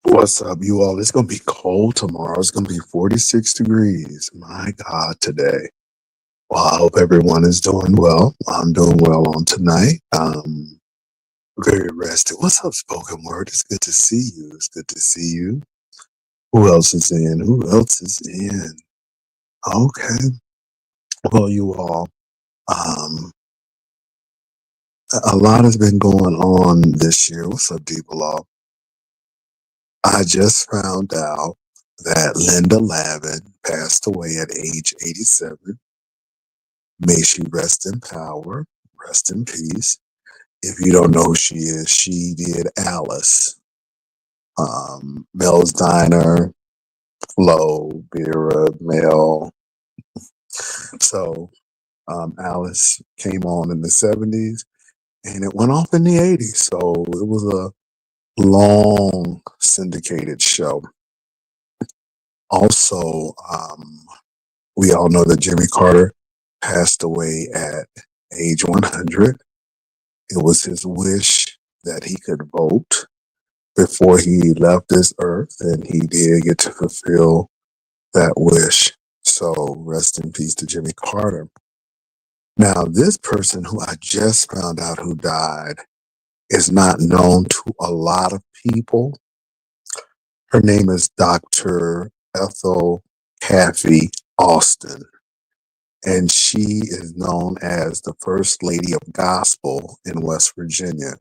What's up, you all? It's going to be cold tomorrow. It's going to be 46 degrees. My God, today. Well, I hope everyone is doing well. I'm doing well on tonight. Very rested. What's up, spoken word? It's good to see you. It's good to see you. Who else is in? Who else is in? Okay. Well, you all, um, a lot has been going on this year. What's up, Deep Law? I just found out that Linda Lavin passed away at age 87. May she rest in power, rest in peace. If you don't know who she is, she did Alice, Mel's Diner, Flo, Vera, Mel. So Alice came on in the 70s and it went off in the 80s. So it was a long syndicated show. Also, we all know that Jimmy Carter passed away at age 100. It was his wish that he could vote before he left this earth, and he did get to fulfill that wish. So rest in peace to Jimmy Carter. Now, this person who I just found out who died is not known to a lot of people. Her name is Dr. Ethel Caffey Austin, and she is known as the First Lady of Gospel in West Virginia.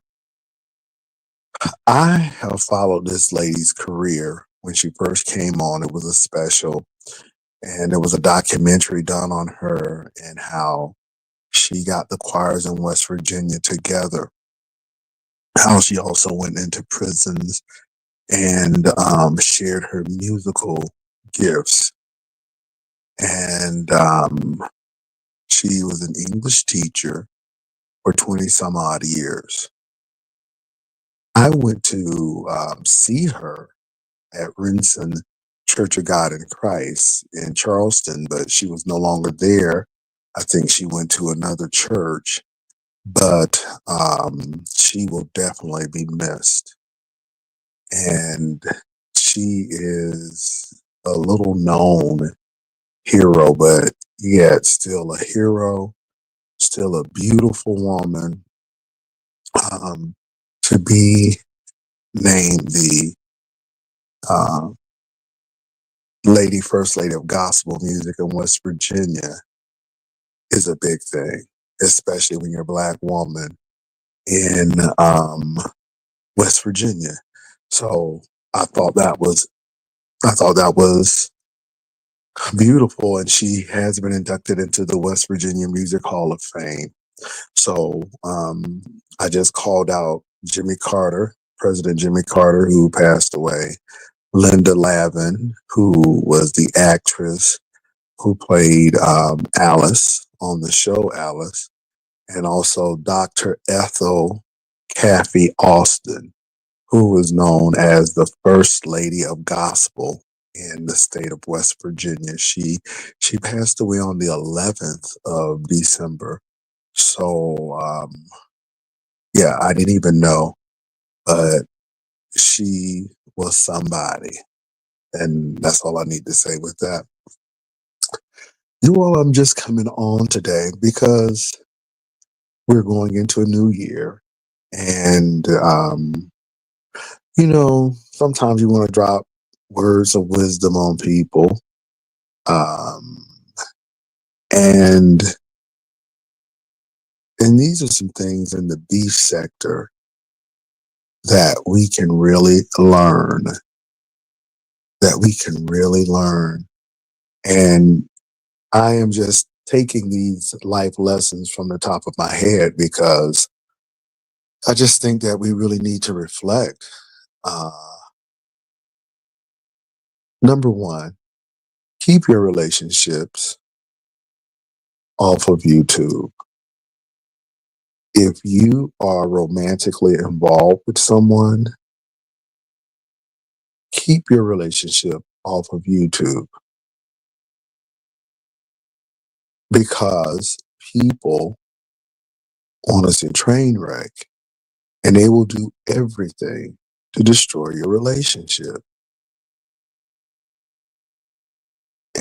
I have followed this lady's career. When she first came on, it was a special, and there was a documentary done on her and how she got the choirs in West Virginia together, how she also went into prisons and shared her musical gifts. And she was an English teacher for 20 some odd years. I went to see her at Rinson Church of God in Christ in Charleston, but she was no longer there. I think she went to another church, but she will definitely be missed. And she is a little known hero, but yet still a hero, still a beautiful woman. To be named the uh, First Lady of Gospel Music in West Virginia is a big thing, especially when you're a Black woman in West Virginia. So I thought that was I thought that was beautiful, and she has been inducted into the West Virginia Music Hall of Fame. So I just called out Jimmy Carter, President Jimmy Carter, who passed away, Linda Lavin, who was the actress who played Alice on the show Alice, and also Dr. Ethel Caffey Austin, who was known as the First Lady of Gospel in the state of West Virginia. She passed away on the 11th of December. So yeah, I didn't even know, but she was somebody, and that's all I need to say with that. You all, I'm just coming on today because we're going into a new year, and sometimes you want to drop words of wisdom on people, um, and and these are some things in the beef sector that we can really learn. That we can really learn, and I am just taking these life lessons from the top of my head because I just think that we really need to reflect. Uh, Number one, keep your relationships off of YouTube. If you are romantically involved with someone, keep your relationship off of YouTube because people want us in train wreck and they will do everything to destroy your relationship.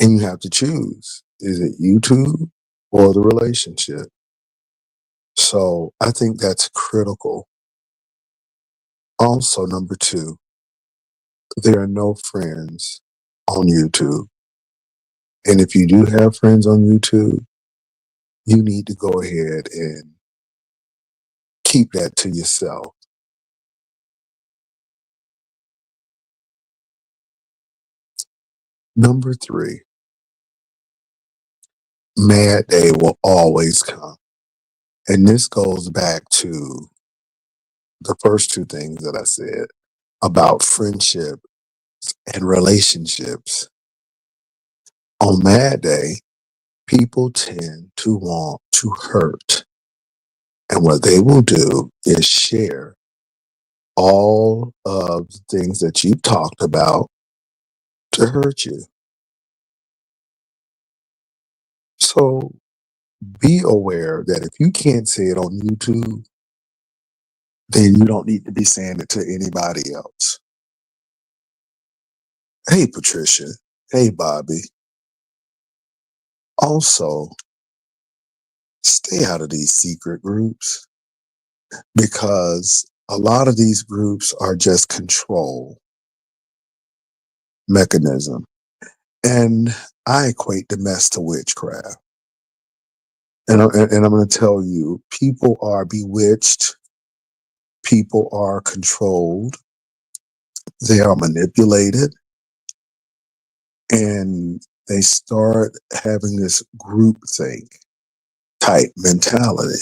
And you have to choose. Is it YouTube or the relationship? So I think that's critical. Also, number two, there are no friends on YouTube. And if you do have friends on YouTube, you need to go ahead and keep that to yourself. Number three, mad day will always come. And this goes back to the first two things that I said about friendship and relationships. On mad day, people tend to want to hurt. And what they will do is share all of the things that you talked about to hurt you. So be aware that if you can't say it on YouTube, then you don't need to be saying it to anybody else. Hey, Patricia. Hey, Bobby. Also, stay out of these secret groups because a lot of these groups are just control mechanism. And I equate the mess to witchcraft. And I'm going to tell you, people are bewitched, people are controlled, they are manipulated, and they start having this groupthink type mentality.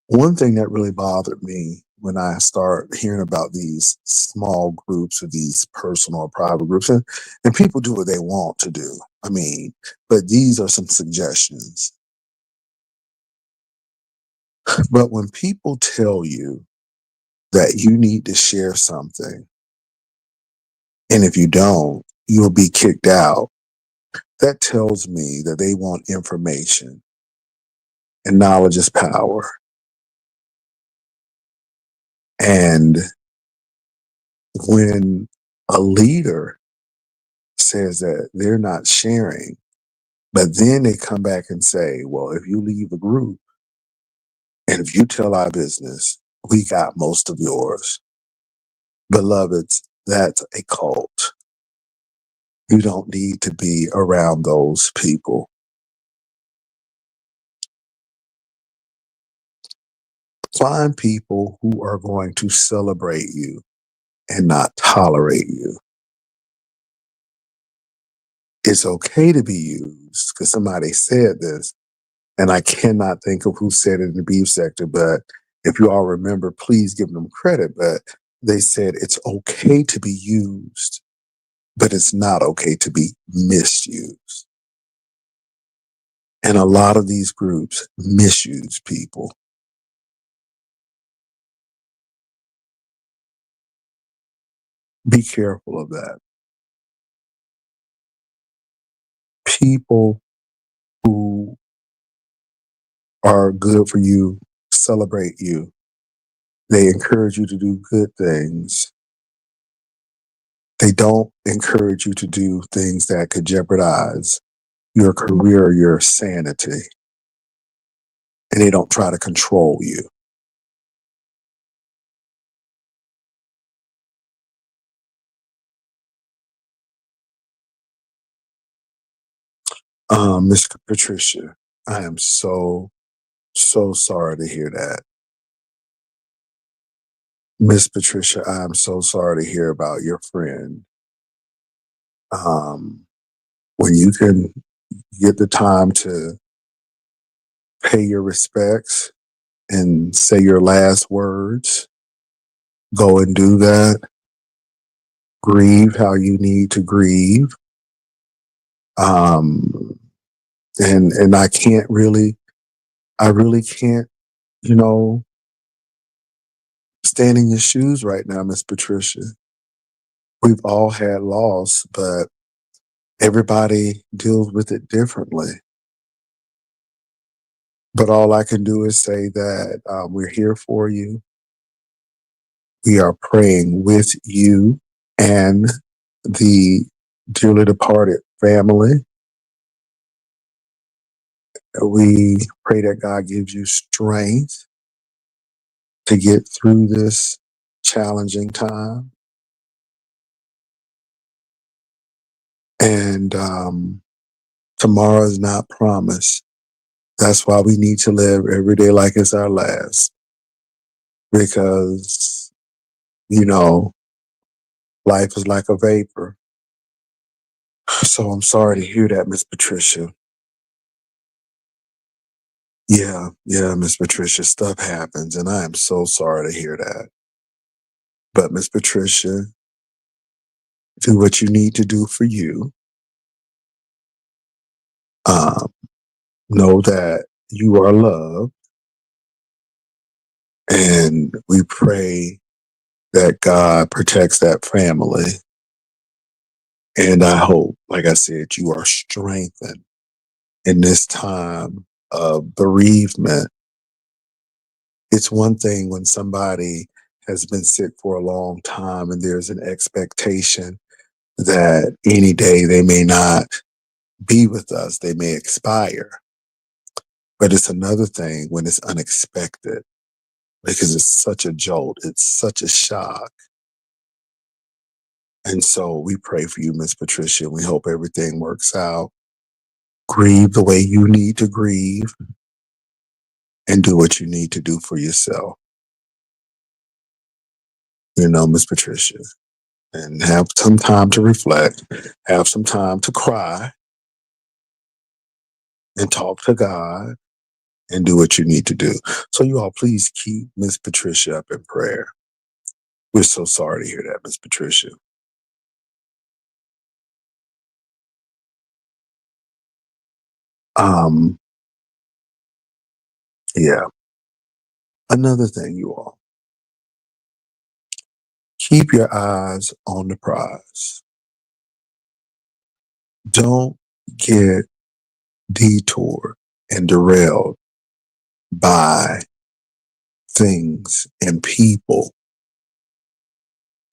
One thing that really bothered me when I start hearing about these small groups or these personal or private groups, and people do what they want to do. I mean, but these are some suggestions. But when people tell you that you need to share something, and if you don't, you'll be kicked out, that tells me that they want information, and knowledge is power. And when a leader says that they're not sharing, but then they come back and say, well, if you leave a group and if you tell our business, we got most of yours. Beloveds, that's a cult. You don't need to be around those people. Find people who are going to celebrate you and not tolerate you. It's okay to be used because somebody said this, and I cannot think of who said it in the beef sector, but if you all remember, please give them credit. But they said it's okay to be used, but it's not okay to be misused. And a lot of these groups misuse people. Be careful of that. People who are good for you celebrate you. They encourage you to do good things. They don't encourage you to do things that could jeopardize your career or your sanity. And they don't try to control you. Miss Patricia, I am so sorry to hear that. Miss Patricia, I am so sorry to hear about your friend. Um, when you can get the time to pay your respects and say your last words, go and do that. Grieve how you need to grieve. Um, and I really can't, you know, stand in your shoes right now, Miss Patricia. We've all had loss, but everybody deals with it differently. But all I can do is say that we're here for you. We are praying with you and the dearly departed family. We pray that God gives you strength to get through this challenging time. And tomorrow is not promised. That's why we need to live every day like it's our last. Because, you know, life is like a vapor. So I'm sorry to hear that, Miss Patricia. Yeah, Miss Patricia, stuff happens, and I am so sorry to hear that. But Miss Patricia, do what you need to do for you. Um, know that you are loved, and we pray that God protects that family. And I hope, like I said, you are strengthened in this time of bereavement. It's one thing when somebody has been sick for a long time and there's an expectation that any day they may not be with us, they may expire. But it's another thing when it's unexpected because it's such a jolt, it's such a shock. And so we pray for you, Miss Patricia. We hope everything works out. Grieve the way you need to grieve and do what you need to do for yourself. You know, Miss Patricia, and have some time to reflect, have some time to cry and talk to God and do what you need to do. So you all please keep Miss Patricia up in prayer. We're so sorry to hear that, Miss Patricia. Um, yeah. Another thing, you all, keep your eyes on the prize. Don't get detoured and derailed by things and people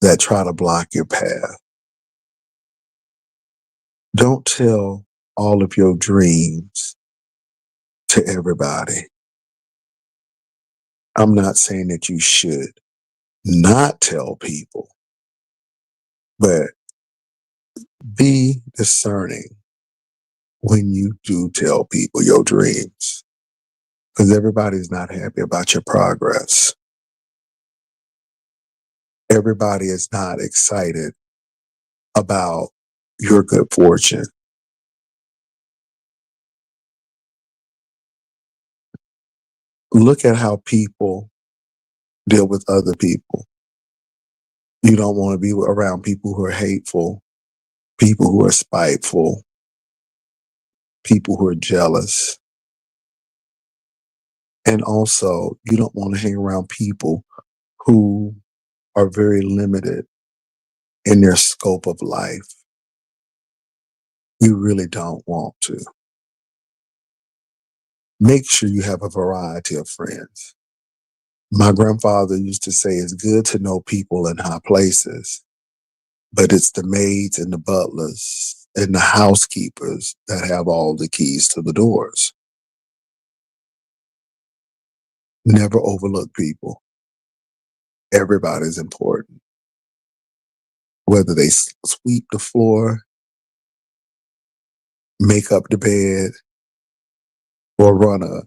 that try to block your path. Don't tell all of your dreams to everybody. I'm not saying that you should not tell people, but be discerning when you do tell people your dreams because everybody's not happy about your progress. Everybody is not excited about your good fortune. Look at how people deal with other people. You don't want to be around people who are hateful, people who are spiteful, people who are jealous. And also, you don't want to hang around people who are very limited in their scope of life. You really don't want to. Make sure you have a variety of friends. My grandfather used to say it's good to know people in high places, but it's the maids and the butlers and the housekeepers that have all the keys to the doors. Never overlook people. Everybody's important. Whether they sweep the floor, make up the bed, or run a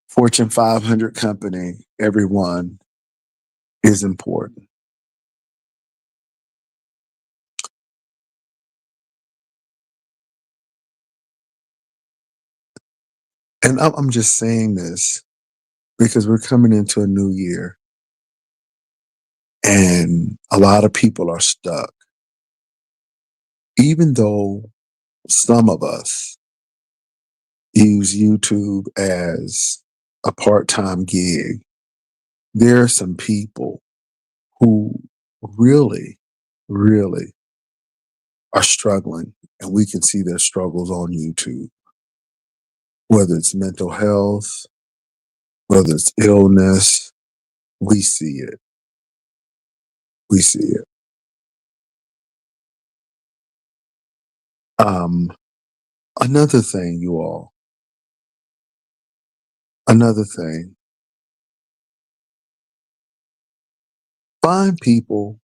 Fortune 500 company, everyone is important. And I'm just saying this because we're coming into a new year and a lot of people are stuck. Even though some of us use YouTube as a part time gig, there are some people who really, really are struggling, and we can see their struggles on YouTube, whether it's mental health, whether it's illness, we see it. We see it. Um, another thing, you all, another thing, find people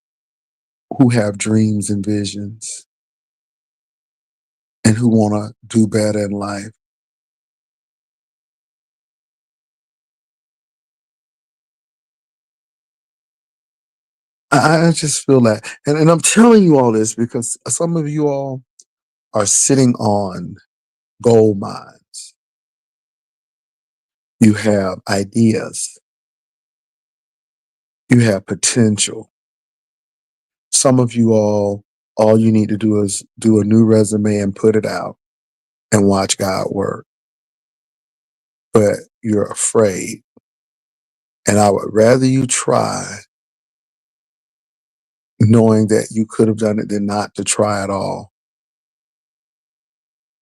who have dreams and visions and who want to do better in life. I just feel that. And I'm telling you all this because some of you all are sitting on gold mines. You have ideas. You have potential. Some of you all you need to do is do a new resume and put it out and watch God work. But you're afraid. And I would rather you try knowing that you could have done it than not to try at all.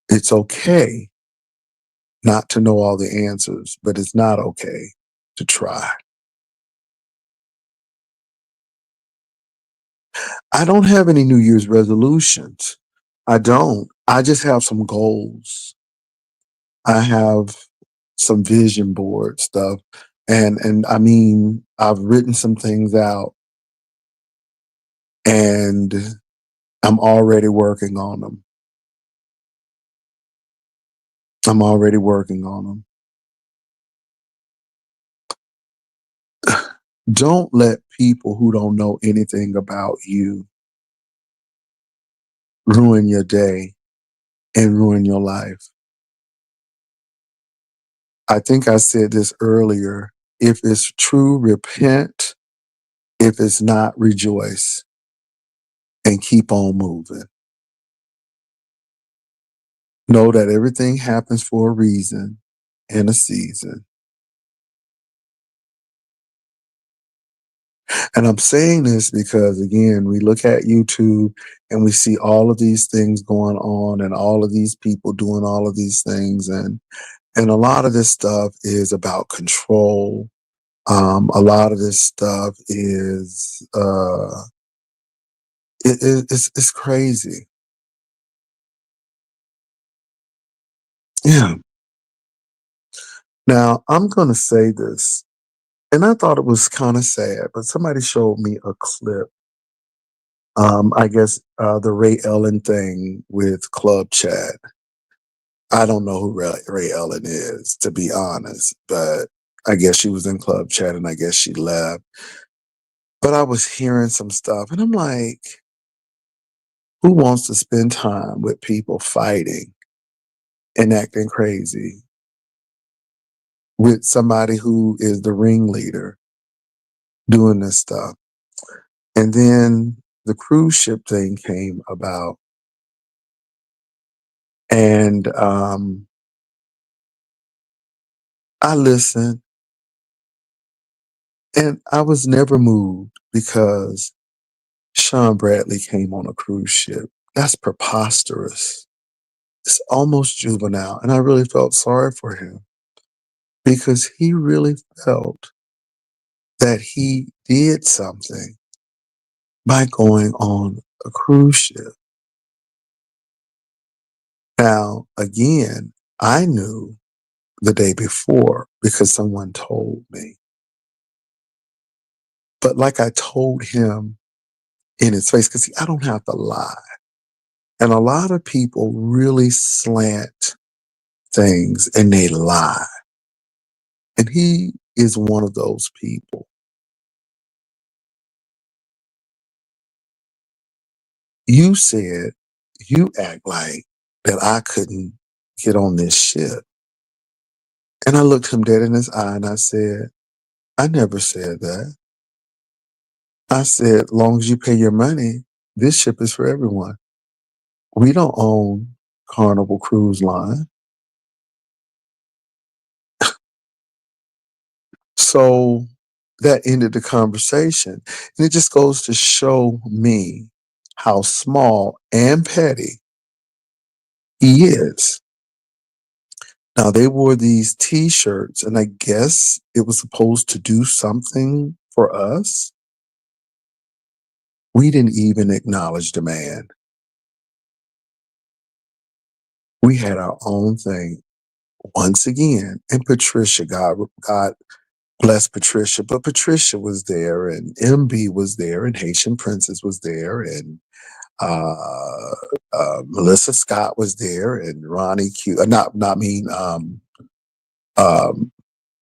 It's okay not to know all the answers, but it's not okay to try. I don't have any New Year's resolutions. I don't. I just have some goals. I have some vision board stuff. And I mean, I've written some things out and I'm already working on them. I'm already working on them. Don't let people who don't know anything about you ruin your day and ruin your life. I think I said this earlier. If it's true, repent. If it's not, rejoice and keep on moving. Know that everything happens for a reason and a season. And I'm saying this because, again, we look at YouTube and we see all of these things going on and all of these people doing all of these things. And a lot of this stuff is about control. A lot of this stuff is it's crazy. Yeah. Now I'm gonna say this, and I thought it was kind of sad, but somebody showed me a clip. I guess the Ray Ellen thing with Club Chat. I don't know who Ray Ellen is, to be honest, but I guess she was in Club Chat and I guess she left. But I was hearing some stuff and I'm like, who wants to spend time with people fighting and acting crazy with somebody who is the ringleader doing this stuff? And then the cruise ship thing came about. And I listened and I was never moved because Sean Bradley came on a cruise ship. That's preposterous. It's almost juvenile. And I really felt sorry for him because he really felt that he did something by going on a cruise ship. Now, again, I knew the day before because someone told me. But like I told him in his face, because I don't have to lie. And a lot of people really slant things and they lie. And he is one of those people. You said you act like that I couldn't get on this ship. And I looked him dead in his eye and I said, I never said that. I said, long as you pay your money, this ship is for everyone. We don't own Carnival Cruise Line. So that ended the conversation. And it just goes to show me how small and petty he is. Now they wore these T-shirts, and I guess it was supposed to do something for us. We didn't even acknowledge the man. We had our own thing once again. And Patricia, God bless Patricia, but Patricia was there, and MB was there, and Haitian Princess was there, and uh, Melissa Scott was there, and Ronnie Q. Not mean. Um,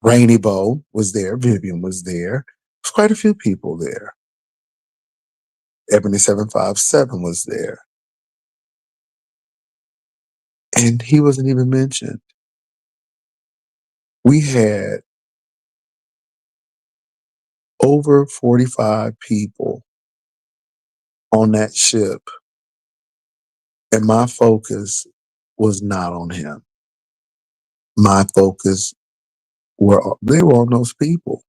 Rainy Bo was there. Vivian was there. There's quite a few people there. Ebony 757 was there, and he wasn't even mentioned. We had over 45 people on that ship, and my focus was not on him. My focus they were on those people.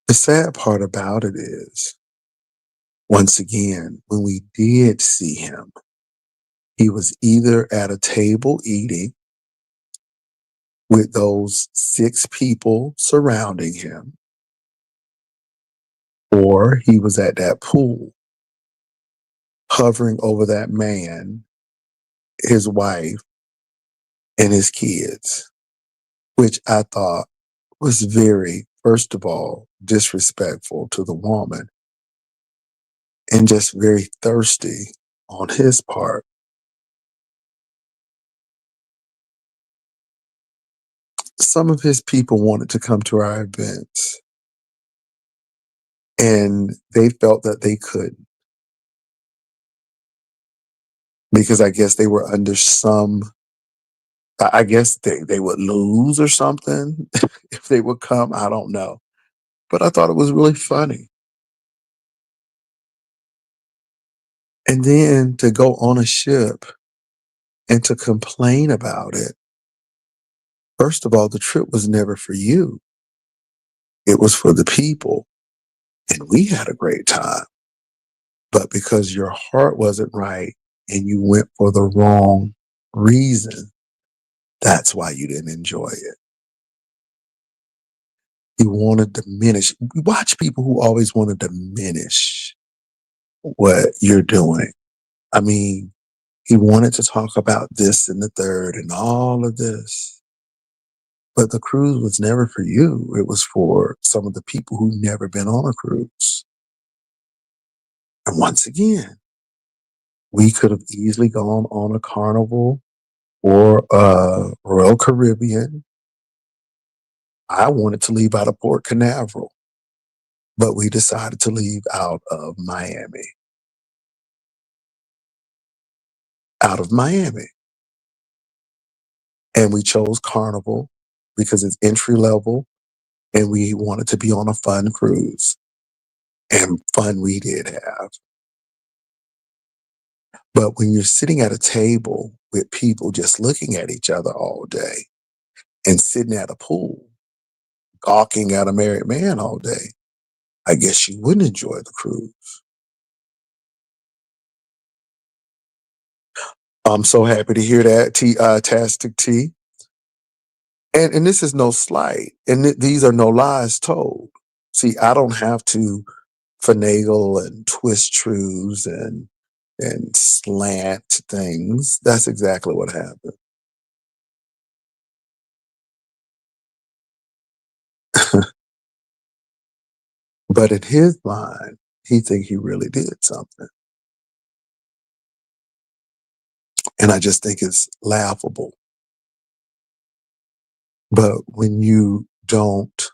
The sad part about it is, once again, when we did see him, he was either at a table eating with those 6 people surrounding him, or he was at that pool hovering over that man, his wife, and his kids, which I thought was very, first of all, disrespectful to the woman and just very thirsty on his part. Some of his people wanted to come to our events, and they felt that they couldn't because I guess they were under some, I guess they would lose or something if they would come. I don't know. But I thought it was really funny. And then to go on a ship and to complain about it. First of all, the trip was never for you. It was for the people. And we had a great time. But because your heart wasn't right and you went for the wrong reason, that's why you didn't enjoy it. You want to diminish. We watch people who always want to diminish what you're doing. I mean, he wanted to talk about this and the third and all of this. But the cruise was never for you. It was for some of the people who never been on a cruise. And once again, we could have easily gone on a Carnival or a Royal Caribbean. I wanted to leave out of Port Canaveral, but we decided to leave out of Miami. Out of Miami. And we chose Carnival because it's entry level and we wanted to be on a fun cruise. And fun we did have. But when you're sitting at a table with people just looking at each other all day and sitting at a pool, gawking at a married man all day, I guess you wouldn't enjoy the cruise. I'm so happy to hear that, Tastic T. And this is no slight, and these are no lies told. See, I don't have to finagle and twist truths and slant things. That's exactly what happened. But in his mind, he think he really did something. And I just think it's laughable. But when you don't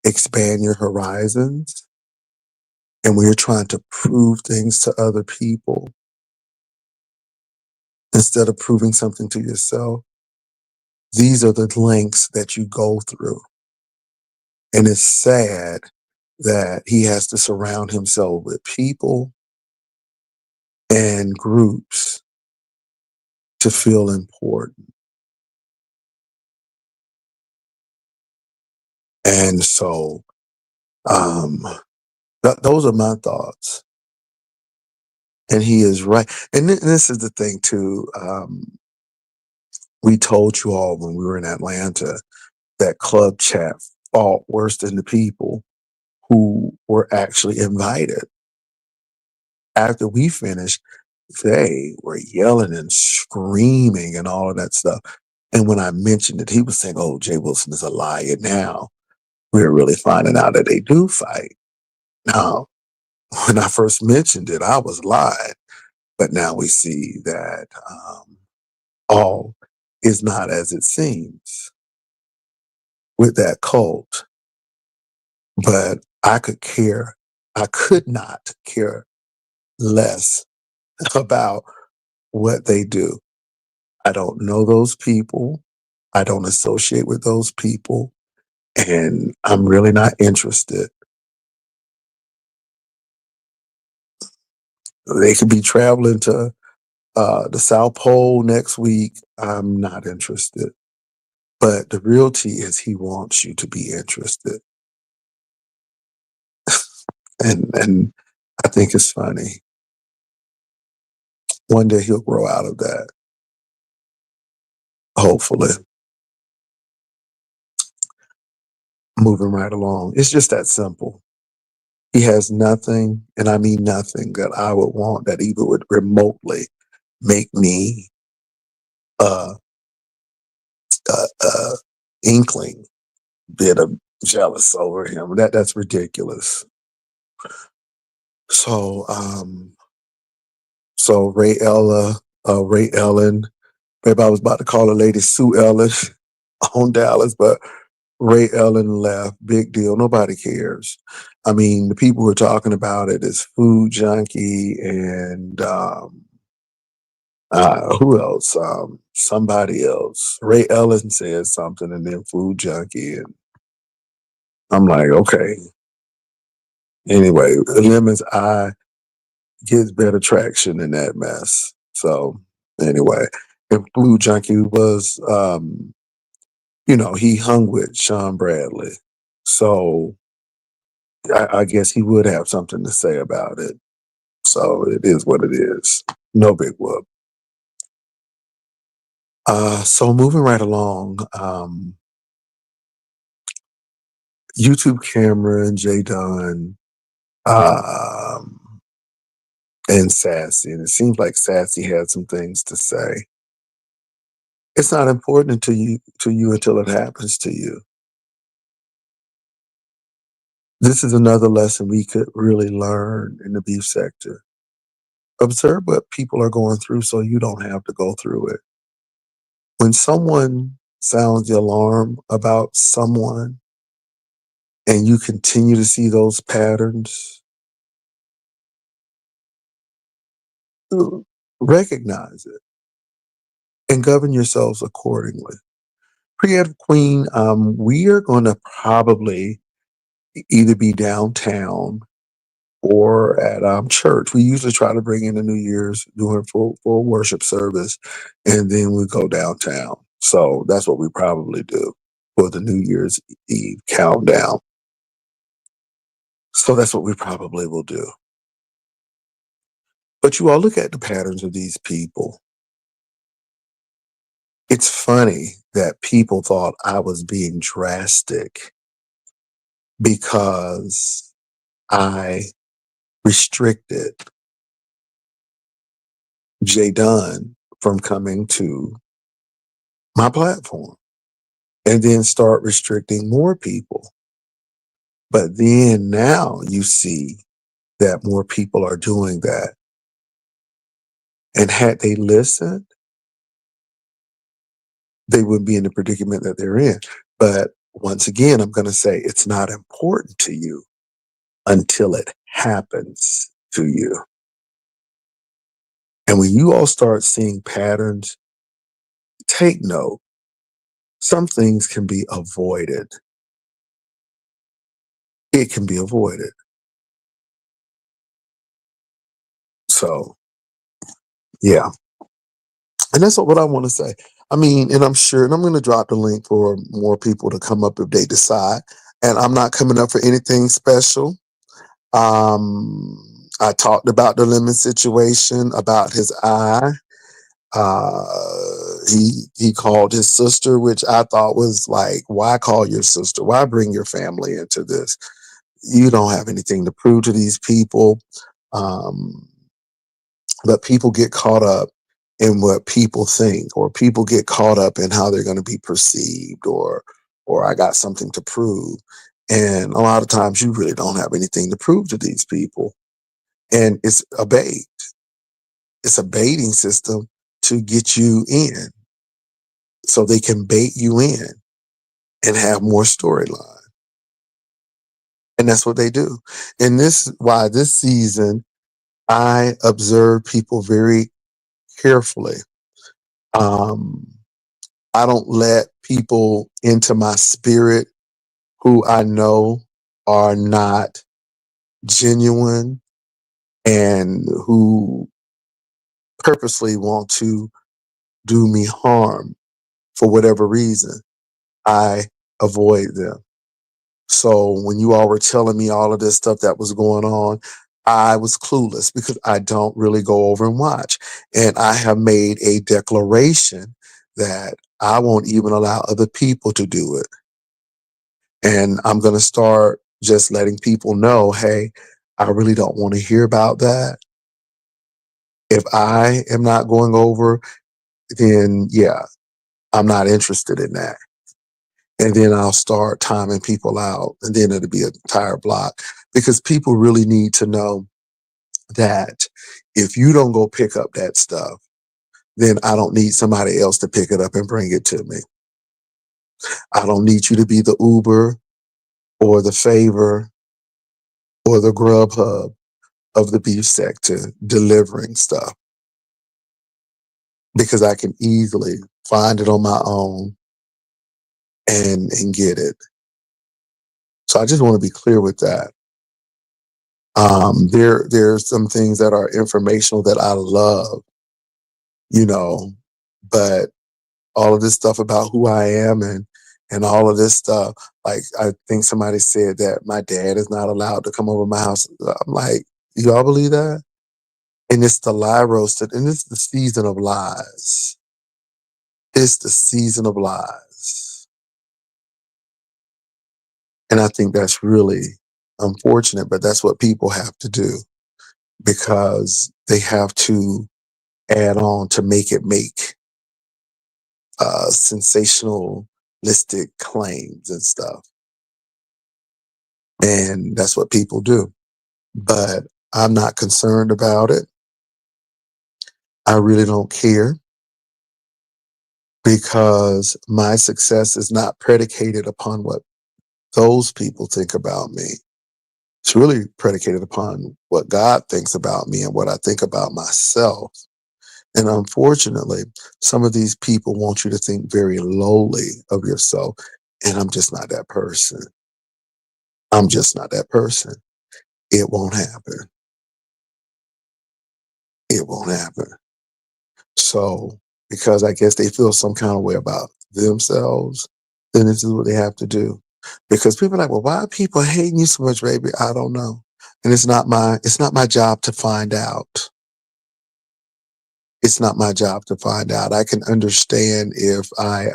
expand your horizons and when you're trying to prove things to other people instead of proving something to yourself, these are the lengths that you go through. And it's sad that he has to surround himself with people and groups to feel important. And so, um, those are my thoughts. And he is right. And this is the thing too. We told you all when we were in Atlanta that club chat fought worse than the people who were actually invited. After we finished, they were yelling and screaming and all of that stuff. And when I mentioned it, he was saying, "Oh, Jay Wilson is a liar." Now we're really finding out that they do fight. Now, when I first mentioned it, I was lying, but now we see that all is not as it seems with that cult. But I could not care less about what they do. I don't know those people. I don't associate with those people. And I'm really not interested. They could be traveling to the South Pole next week. I'm not interested. But the realty is he wants you to be interested. And I think it's funny. One day he'll grow out of that, hopefully. Moving right along. It's just that simple. He has nothing, and I mean nothing, that I would want that even would remotely make me uh, inkling bit of jealous over him. That's ridiculous. So so Ray Ellen, maybe I was about to call her Lady Sue Ellen on Dallas, but Ray Ellen left. Big deal. Nobody cares. I mean, the people who are talking about it is Food Junkie and who else? Somebody else. Ray Ellen said something, and then Food Junkie, and I'm like, okay. Anyway, Lemon's eye gets better traction than that mess. So anyway, and Food Junkie was, he hung with Sean Bradley, so I guess he would have something to say about it. So it is what it is. No big whoop. So moving right along, YouTube Cameron, Jay Dunn, um, and Sassy. And it seems like Sassy had some things to say. It's not important to you until it happens to you. This is another lesson we could really learn in the beef sector. Observe what people are going through so you don't have to go through it. When someone sounds the alarm about someone and you continue to see those patterns, recognize it and govern yourselves accordingly. Creative Queen, we are going to probably either be downtown or at church. We usually try to bring in the New Year's doing for a worship service, and then we go downtown. So that's what we probably do for the New Year's Eve countdown. So that's what we probably will do. But you all look at the patterns of these people. It's funny that people thought I was being drastic because I restricted Jay Dunn from coming to my platform and then start restricting more people. But then now you see that more people are doing that. And had they listened, they wouldn't be in the predicament that they're in. But once again, I'm going to say it's not important to you until it happens to you. And when you all start seeing patterns, take note. Some things can be avoided. It can be avoided. So, yeah. And that's what I want to say. I mean, and I'm sure, and I'm going to drop the link for more people to come up if they decide. And I'm not coming up for anything special. I talked about the Lemon situation, about his eye. Uh, he called his sister, which I thought was like, why call your sister? Why bring your family into this? You don't have anything to prove to these people. Um, but people get caught up in what people think, or people get caught up in how they're going to be perceived, or I got something to prove. And a lot of times you really don't have anything to prove to these people. And it's a bait. It's a baiting system to get you in so they can bait you in and have more storyline. And that's what they do. And this why this season I observe people very carefully. Um, I don't let people into my spirit who I know are not genuine and who purposely want to do me harm for whatever reason. I avoid them. So when you all were telling me all of this stuff that was going on, I was clueless because I don't really go over and watch. And I have made a declaration that I won't even allow other people to do it. And I'm going to start just letting people know, hey, I really don't want to hear about that. If I am not going over, then yeah, I'm not interested in that. And then I'll start timing people out, and then it'll be an entire block because people really need to know that if you don't go pick up that stuff, then I don't need somebody else to pick it up and bring it to me. I don't need you to be the Uber or the Favor or the Grubhub of the beef sector delivering stuff because I can easily find it on my own and get it. So I just want to be clear with that. There's some things that are informational that I love, you know, but all of this stuff about who I am and all of this stuff, like I think somebody said that my dad is not allowed to come over my house. I'm like, y'all believe that? And it's the lie roasted, and it's the season of lies. It's the season of lies. And I think that's really unfortunate, but that's what people have to do because they have to add on to make sensationalistic claims and stuff. And that's what people do. But I'm not concerned about it. I really don't care because my success is not predicated upon what those people think about me. It's really predicated upon what God thinks about me and what I think about myself. And unfortunately, some of these people want you to think very lowly of yourself. And I'm just not that person. I'm just not that person. It won't happen. It won't happen. So, because I guess they feel some kind of way about themselves, then this is what they have to do. Because people are like, well, why are people hating you so much, baby? I don't know. And it's not my job to find out. It's not my job to find out. I can understand if I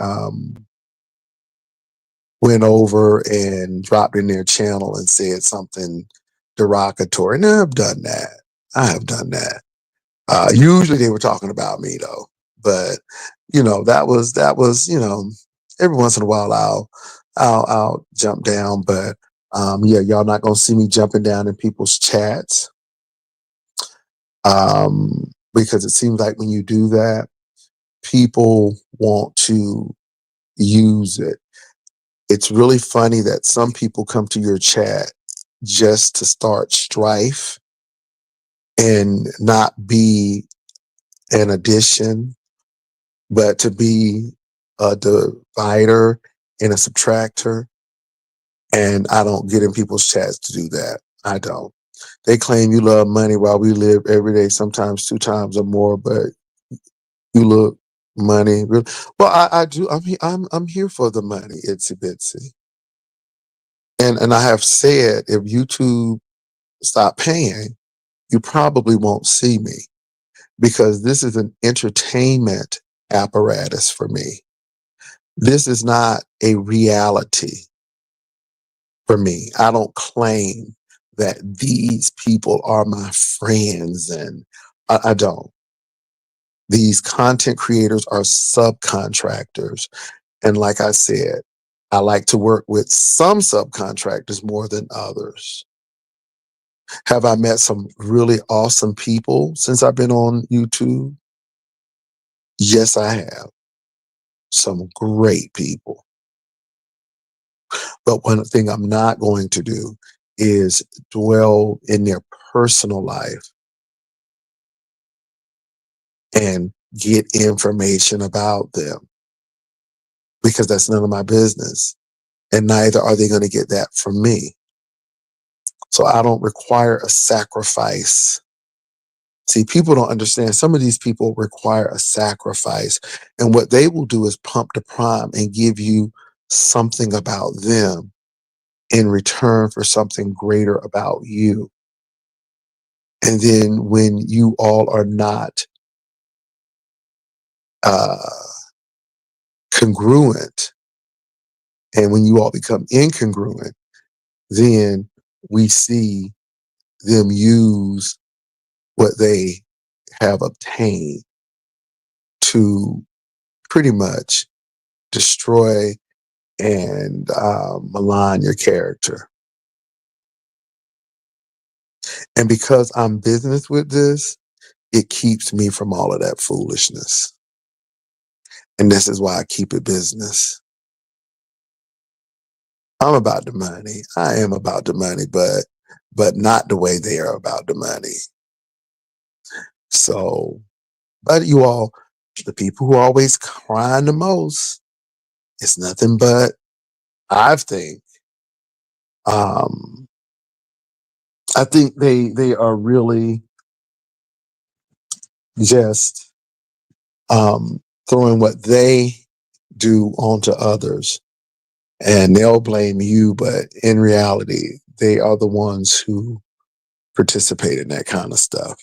went over and dropped in their channel and said something derogatory. And I've done that. I have done that. Usually they were talking about me though, but that was every once in a while I'll jump down, but yeah, y'all not gonna see me jumping down in people's chats because it seems like when you do that, people want to use it. It's really funny that some people come to your chat just to start strife and not be an addition, but to be a divider and a subtractor. And I don't get in people's chats to do that. I don't. They claim you love money while we live every day, sometimes two times or more, but you look money. Well, I do. I'm here for the money, itsy bitsy. And I have said if YouTube stop paying, you probably won't see me. because this is an entertainment apparatus for me. This is not a reality for me. I don't claim that these people are my friends, and I don't. These content creators are subcontractors. And like I said, I like to work with some subcontractors more than others. Have I met some really awesome people since I've been on YouTube? Yes, I have. Some great people. But one thing I'm not going to do is dwell in their personal life and get information about them, because that's none of my business. And neither are they going to get that from me. So I don't require a sacrifice. See, people don't understand. Some of these people require a sacrifice. And what they will do is pump the prime and give you something about them in return for something greater about you. And then when you all are not uh, congruent, and when you all become incongruent, then we see them use what they have obtained to pretty much destroy and malign your character. And because I'm business with this, it keeps me from all of that foolishness. And this is why I keep it business. I'm about the money. I am about the money, but not the way they are about the money. So, but you all, the people who are always crying the most, it's nothing but, I think, um, I think they are really just throwing what they do onto others, and they'll blame you, but in reality, they are the ones who participate in that kind of stuff.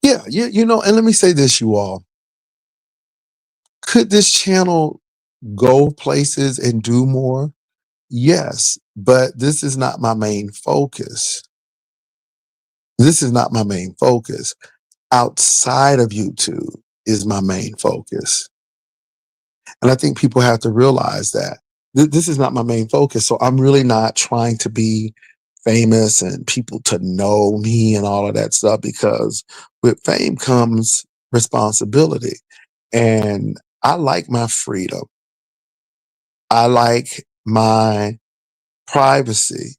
Yeah, you know, and let me say this, you all. Could this channel go places and do more? Yes, but this is not my main focus. This is not my main focus. Outside of YouTube is my main focus. And I think people have to realize that this is not my main focus. So I'm really not trying to be famous and people to know me and all of that stuff, because with fame comes responsibility. And I like my freedom. I like my privacy.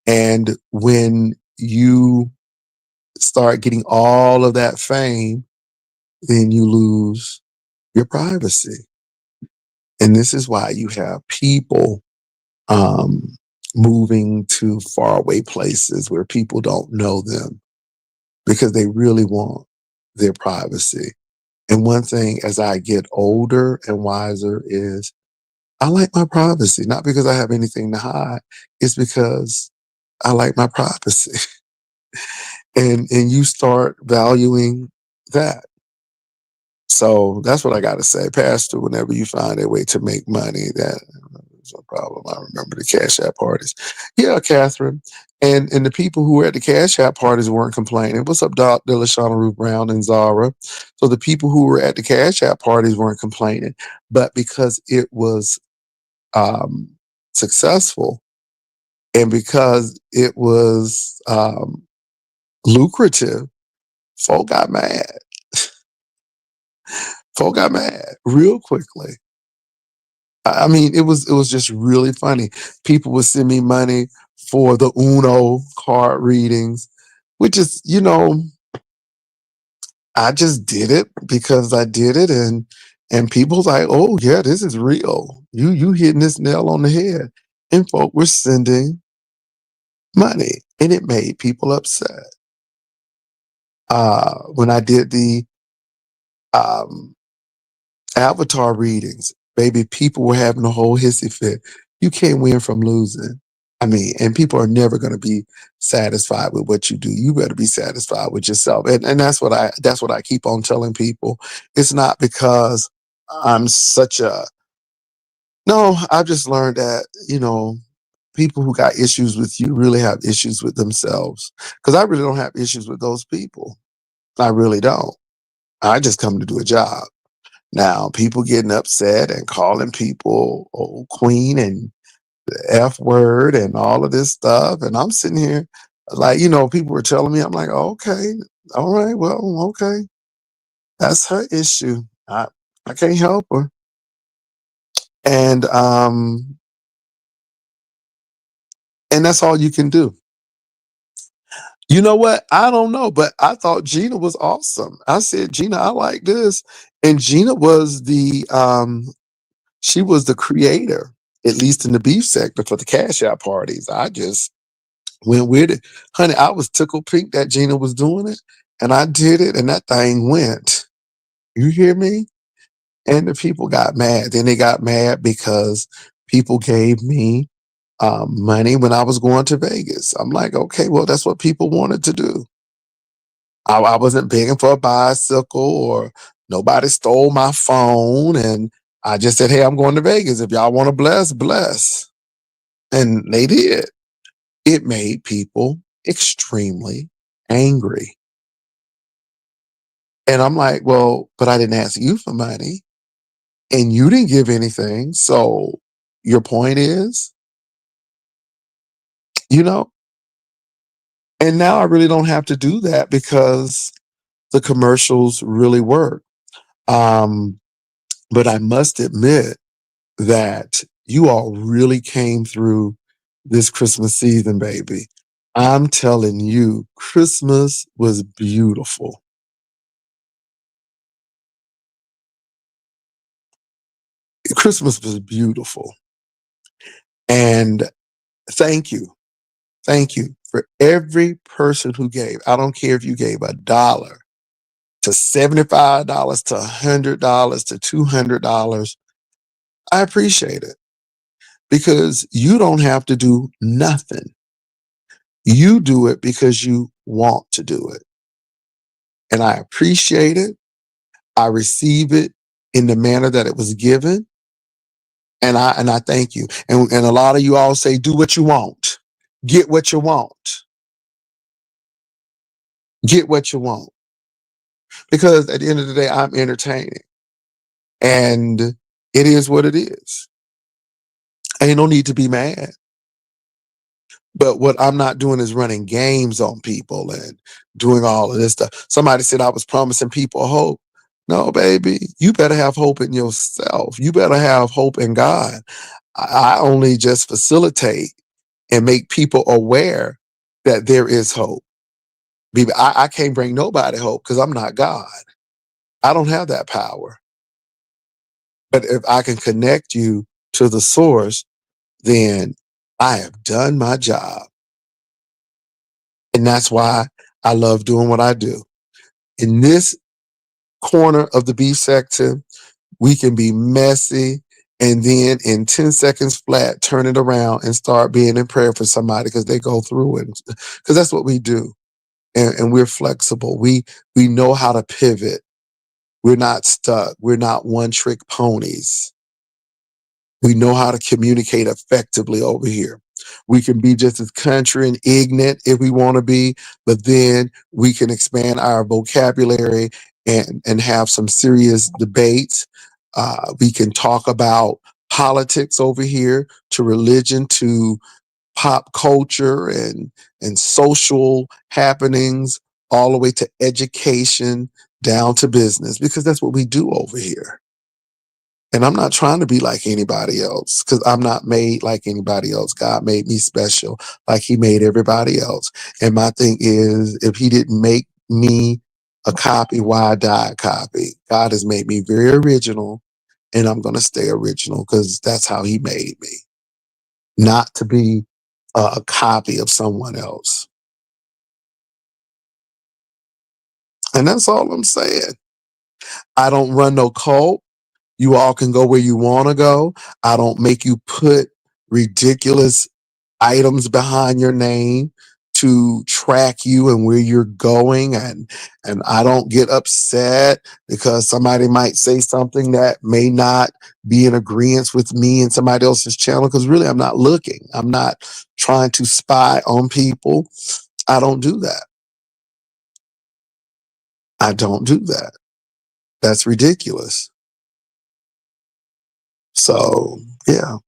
And when you start getting all of that fame, then you lose your privacy. And this is why you have people um, moving to faraway places where people don't know them, because they really want their privacy. And one thing as I get older and wiser is I like my privacy, not because I have anything to hide. It's because I like my privacy. And you start valuing that. So that's what I got to say. Pastor, whenever you find a way to make money, that is a problem. I remember the Cash App parties. Yeah, Catherine. And the people who were at the Cash App parties weren't complaining. What's up, Doc, Delashana, Ruth Brown, and Zara? So the people who were at the Cash App parties weren't complaining. But because it was um, successful, and because it was lucrative, folk got mad. Folk got mad real quickly. I mean, it was just really funny. People would send me money for the Uno card readings, which is, I just did it because I did it, and people's like, oh yeah, this is real. You hitting this nail on the head. And folk were sending money, and it made people upset. When I did the um Avatar readings, baby, people were having a whole hissy fit. You can't win from losing. I mean, and people are never going to be satisfied with what you do. You better be satisfied with yourself. And that's what I keep on telling people. It's not because I'm such a no, I've just learned that, people who got issues with you really have issues with themselves. Because I really don't have issues with those people. I really don't. I just come to do a job. Now, people getting upset and calling people old queen and the F word and all of this stuff. And I'm sitting here like, people were telling me, I'm like, okay, all right, well, okay. That's her issue. I can't help her. And and that's all you can do. You know what? I don't know, but I thought Gina was awesome. I said, Gina, I like this. And Gina was she was the creator, at least in the beef sector, for the cash out parties. I just went with it. Honey, I was tickled pink that Gina was doing it. And I did it, and that thing went. You hear me? And the people got mad. Then they got mad because people gave me money when I was going to Vegas. I'm like, okay, well, that's what people wanted to do. I wasn't begging for a bicycle or nobody stole my phone. And I just said, hey, I'm going to Vegas. If y'all want to bless, bless. And they did. It made people extremely angry. And I'm like, well, but I didn't ask you for money and you didn't give anything. So your point is, you know, and now I really don't have to do that because the commercials really work. Um, but I must admit that you all really came through this Christmas season, baby. I'm telling you, Christmas was beautiful. Christmas was beautiful. And thank you. Thank you for every person who gave. I don't care if you gave $1 to $75 to $100 to $200. I appreciate it because you don't have to do nothing. You do it because you want to do it. And I appreciate it. I receive it in the manner that it was given. And I thank you. And a lot of you all say, do what you want. Get what you want. Get what you want. Because at the end of the day, I'm entertaining. And it is what it is. Ain't no need to be mad. But what I'm not doing is running games on people and doing all of this stuff. Somebody said I was promising people hope. No, baby, you better have hope in yourself. You better have hope in God. I only just facilitate and make people aware that there is hope. I can't bring nobody hope because I'm not God. I don't have that power. But if I can connect you to the source, then I have done my job. And that's why I love doing what I do. In this corner of the beef sector, we can be messy and then in 10 seconds flat, turn it around and start being in prayer for somebody because they go through it. Because that's what we do. And we're flexible. We know how to pivot. We're not stuck. We're not one trick ponies. We know how to communicate effectively over here. We can be just as country and ignorant if we want to be, but then we can expand our vocabulary and have some serious debates. We can talk about politics over here to religion to pop culture and social happenings all the way to education down to business because that's what we do over here. And I'm not trying to be like anybody else because I'm not made like anybody else. God made me special like he made everybody else. And my thing is, if he didn't make me a copy, why die a copy? God has made me very original and I'm going to stay original because that's how he made me, not to be a copy of someone else. And that's all I'm saying. I don't run no cult. You all can go where you want to go. I don't make you put ridiculous items behind your name to track you and where you're going, and I don't get upset because somebody might say something that may not be in agreement with me and somebody else's channel, because really I'm not looking. I'm not trying to spy on people. I don't do that. I don't do that. That's ridiculous. So, yeah.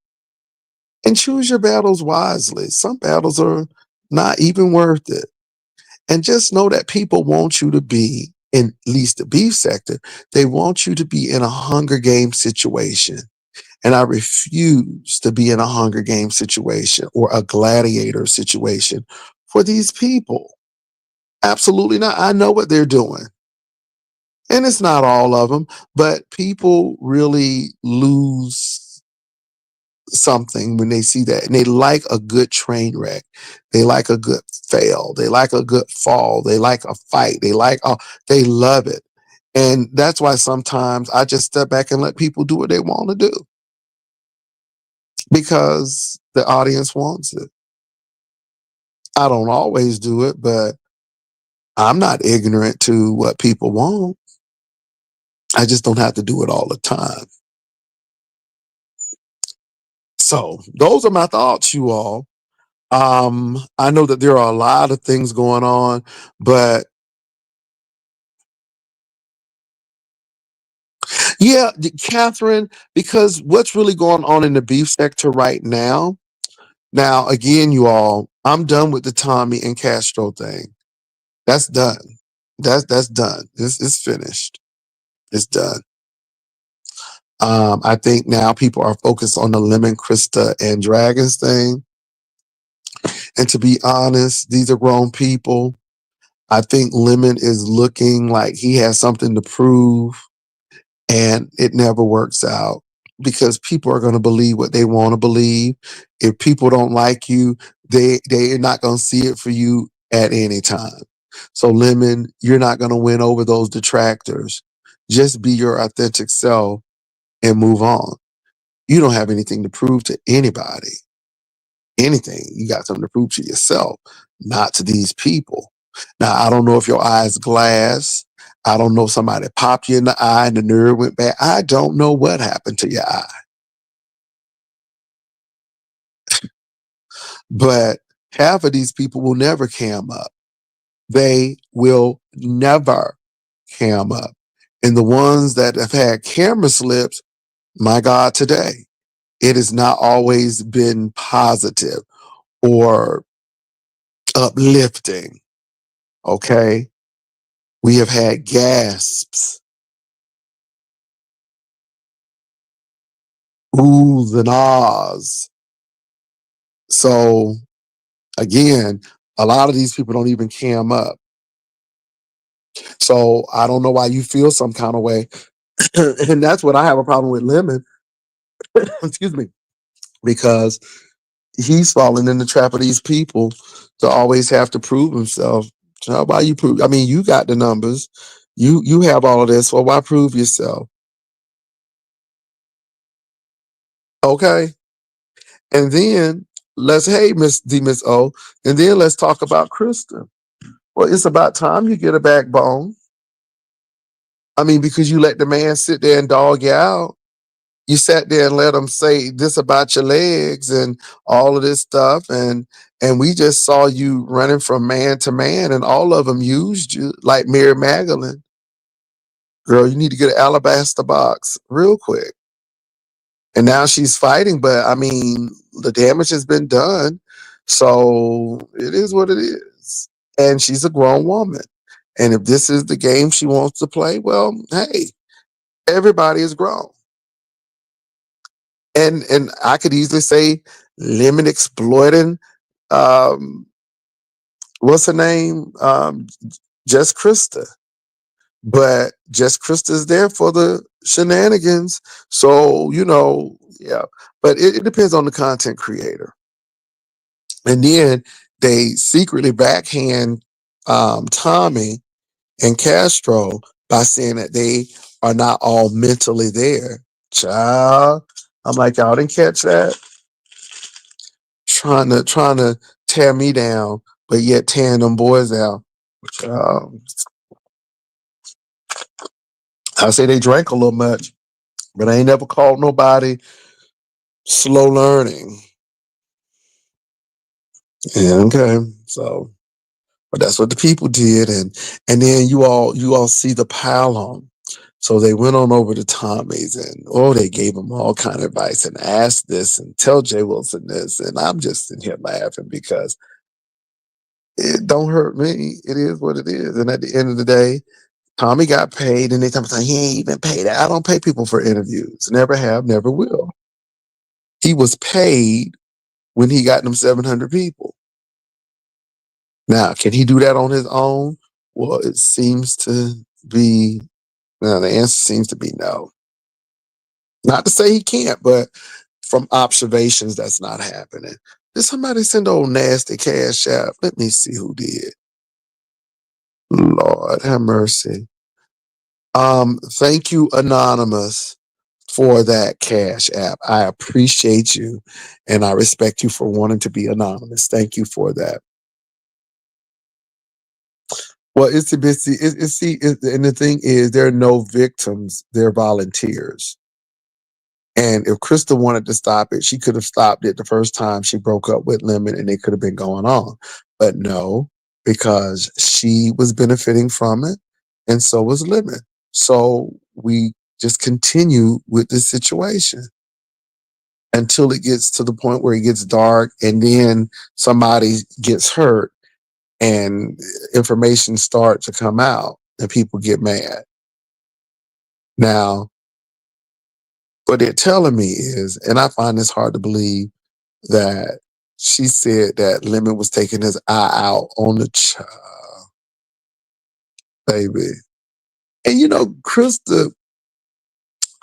And choose your battles wisely. Some battles are not even worth it. And just know that people want you to be, in at least the beef sector, they want you to be in a Hunger Game situation. And I refuse to be in a Hunger Game situation or a gladiator situation for these people. Absolutely not. I know what they're doing. And it's not all of them, but people really lose something when they see that. And they like a good train wreck. They like a good fail. They like a good fall. They like a fight. They love it. And that's why sometimes I just step back and let people do what they want to do because the audience wants it. I don't always do it, but I'm not ignorant to what people want. I just don't have to do it all the time. So those are my thoughts, you all. I know that there are a lot of things going on, but yeah, Catherine, because what's really going on in the beef sector right now? Now, again, you all, I'm done with the Tommy and Castro thing. That's done. That's done. It's finished. It's done. I think now people are focused on the Lemon, Krista, and Dragons thing. And to be honest, these are grown people. I think Lemon is looking like he has something to prove, and it never works out because people are going to believe what they want to believe. If people don't like you, they're not going to see it for you at any time. So Lemon, you're not going to win over those detractors. Just be your authentic self and move on. You don't have anything to prove to anybody. Anything. You got something to prove to yourself, not to these people. Now, I don't know if your eye's glass. I don't know if somebody popped you in the eye and the nerve went back. I don't know what happened to your eye. But half of these people will never cam up. They will never cam up. And the ones that have had camera slips, my God, today, it has not always been positive or uplifting. Okay. We have had gasps, oohs and ahs. So again, a lot of these people don't even cam up. So I don't know why you feel some kind of way. And that's what I have a problem with Lemon. Excuse me, because he's falling in the trap of these people to always have to prove himself. So how about you prove? I mean, you got the numbers. You have all of this. Well, why prove yourself? Okay. And then hey, Miss O, and then let's talk about Krista. Well, it's about time you get a backbone. I mean, because you let the man sit there and dog you out. You sat there and let him say this about your legs and all of this stuff, and we just saw you running from man to man, and all of them used you like Mary Magdalene. Girl, you need to get an alabaster box real quick. And now she's fighting, but I mean, the damage has been done. So it is what it is. And she's a grown woman. And if this is the game she wants to play, well, hey, everybody is grown. And I could easily say Lemon exploiting um what's her name? Just Krista. But Just Krista's there for the shenanigans. So, yeah. But it depends on the content creator. And then they secretly backhand Tommy and Castro by saying that they are not all mentally there. Child, I'm like, y'all didn't catch that? Trying to tear me down, but yet tearing them boys out. Child, I say they drank a little much, but I ain't never called nobody slow learning. Yeah, okay. So, but that's what the people did, and then you all see the pile on. So they went on over to Tommy's, and they gave him all kind of advice and asked this and tell Jay Wilson this, and I'm just in here laughing because it don't hurt me. It is what it is, and at the end of the day, Tommy got paid, and they tell me he ain't even paid. I don't pay people for interviews. Never have, never will. He was paid when he got them 700 people. Now, can he do that on his own? Well, it seems to be, well, the answer seems to be no. Not to say he can't, but from observations, that's not happening. Did somebody send old nasty cash app? Let me see who did. Lord have mercy. Thank you, Anonymous, for that cash app. I appreciate you and I respect you for wanting to be anonymous. Thank you for that. Well, it's a bit, and the thing is, there are no victims, they're volunteers. And if Krista wanted to stop it, she could have stopped it the first time she broke up with Lemon and they could have been going on. But no, because she was benefiting from it and so was Lemon. So we just continue with this situation until it gets to the point where it gets dark and then somebody gets hurt and information starts to come out and people get mad. Now, what they're telling me is, and I find this hard to believe, that she said that Lemon was taking his eye out on the child, baby. And Krista,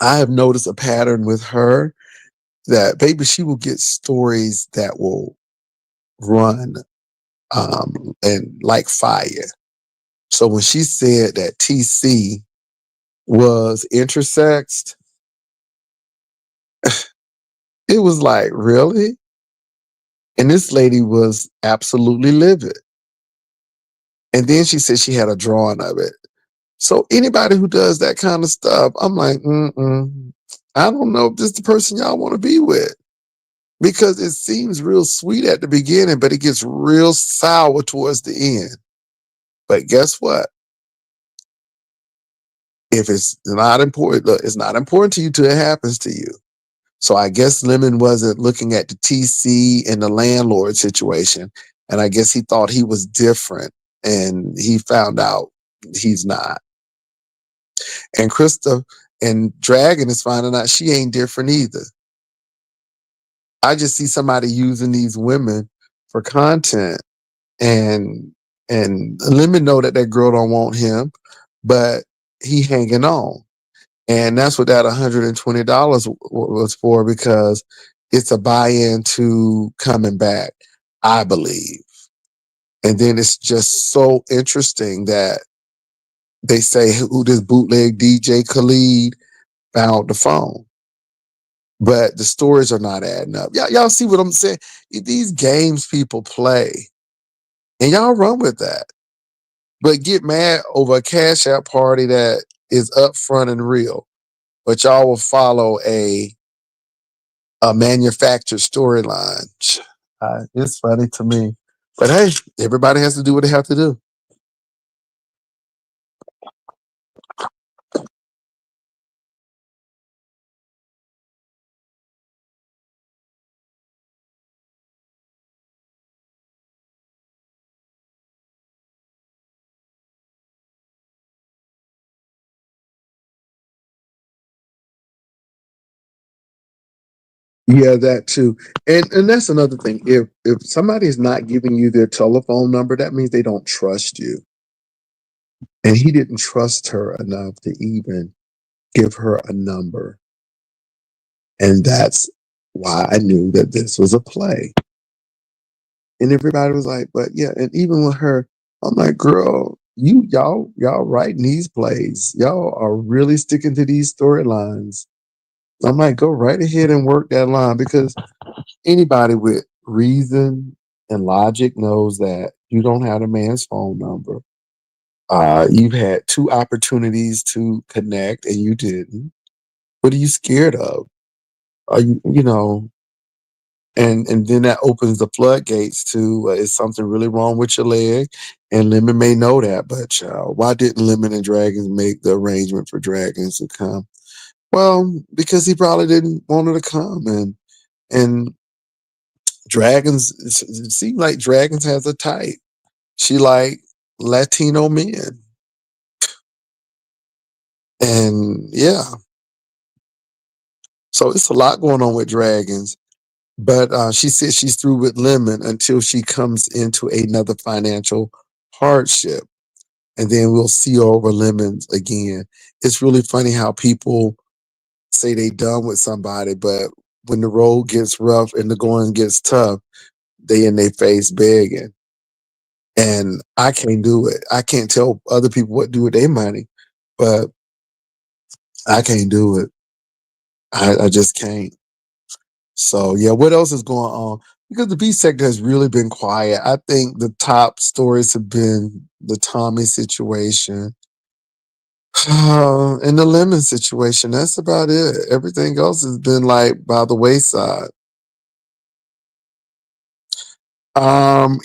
I have noticed a pattern with her that, baby, she will get stories that will run and like fire. So when she said that TC was intersexed, it was like, really? And this lady was absolutely livid. And then she said she had a drawing of it. So anybody who does that kind of stuff, I'm like, I don't know if this is the person y'all want to be with. Because it seems real sweet at the beginning, but it gets real sour towards the end. But guess what? If it's not important, look, it's not important to you till it happens to you. So I guess Lemon wasn't looking at the TC and the landlord situation. And I guess he thought he was different. And he found out he's not. And Krista and Dragon is finding out she ain't different either. I just see somebody using these women for content, and Lemon know that girl don't want him, but he hanging on. And that's what that $120 was for, because it's a buy-in to coming back, I believe. And then it's just so interesting that they say who this bootleg DJ Khalid found the phone. But the stories are not adding up. Y'all see what I'm saying? These games people play, and y'all run with that. But get mad over a cash out party that is upfront and real. But y'all will follow a manufactured storyline. It's funny to me. But hey, everybody has to do what they have to do. Yeah, that too. And that's another thing. If somebody is not giving you their telephone number, that means they don't trust you. And he didn't trust her enough to even give her a number. And that's why I knew that this was a play. And everybody was like, but yeah, and even with her, I'm like, girl, y'all writing these plays. Y'all are really sticking to these storylines. I'm like, go right ahead and work that line because anybody with reason and logic knows that you don't have a man's phone number. You've had two opportunities to connect and you didn't. What are you scared of? Are you, you know, and then that opens the floodgates to is something really wrong with your leg? And Lemon may know that, but why didn't Lemon and Dragons make the arrangement for Dragons to come? Well, because he probably didn't want her to come, and Dragons. It seems like Dragons has a type. She like Latino men, and yeah, so it's a lot going on with Dragons. But she said she's through with Lemon until she comes into another financial hardship. And then we'll see over Lemons again. It's really funny how people say they done with somebody, but when the road gets rough and the going gets tough, they in their face begging. And I can't do it. I can't tell other people what to do with their money, but I can't do it. I just can't. So yeah, what else is going on? Because the beef sector has really been quiet. I think the top stories have been the Tommy situation and the lemon situation. That's about it. Everything else has been like by the wayside.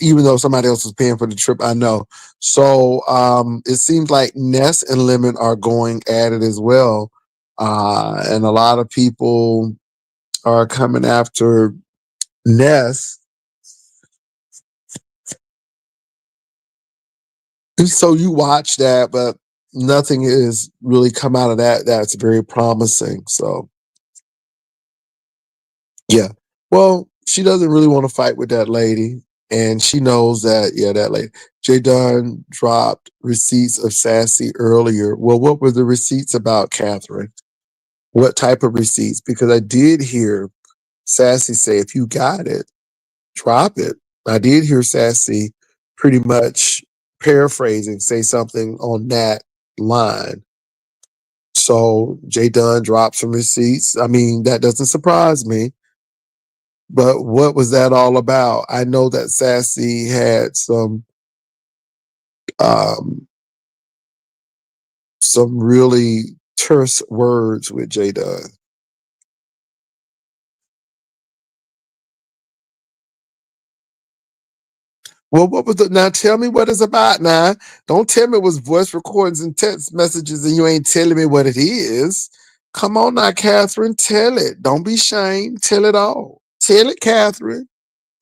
Even though somebody else is paying for the trip, I know. So it seems like Ness and Lemon are going at it as well. And a lot of people are coming after Ness. And so you watch that, but nothing has really come out of that. That's very promising. So yeah. Well, she doesn't really want to fight with that lady. And she knows that, yeah, that lady. Jay Dunn dropped receipts of Sassy earlier. Well, what were the receipts about, Catherine? What type of receipts? Because I did hear Sassy say, if you got it, drop it. I did hear Sassy pretty much paraphrasing, say something on that line. So Jay Dunn dropped some receipts. I mean, that doesn't surprise me. But what was that all about? I know that Sassy had um some really terse words with J Dunn. Well, what was the now? Tell me what it's about now. Don't tell me it was voice recordings and text messages and you ain't telling me what it is. Come on now, Catherine. Tell it. Don't be shamed. Tell it all. Tell it, Catherine.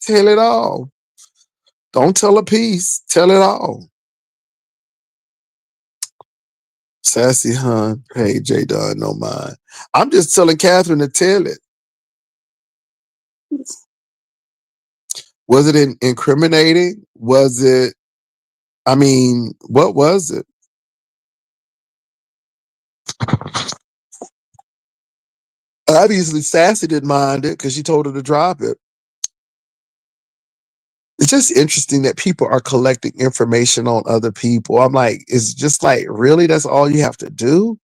Tell it all. Don't tell a piece. Tell it all. Sassy Hun, hey J Dunn, no mind. I'm just telling Catherine to tell it. Was it incriminating? Was it? I mean, what was it? Obviously, Sassy didn't mind it because she told her to drop it. It's just interesting that people are collecting information on other people. I'm like, it's just like, really? That's all you have to do?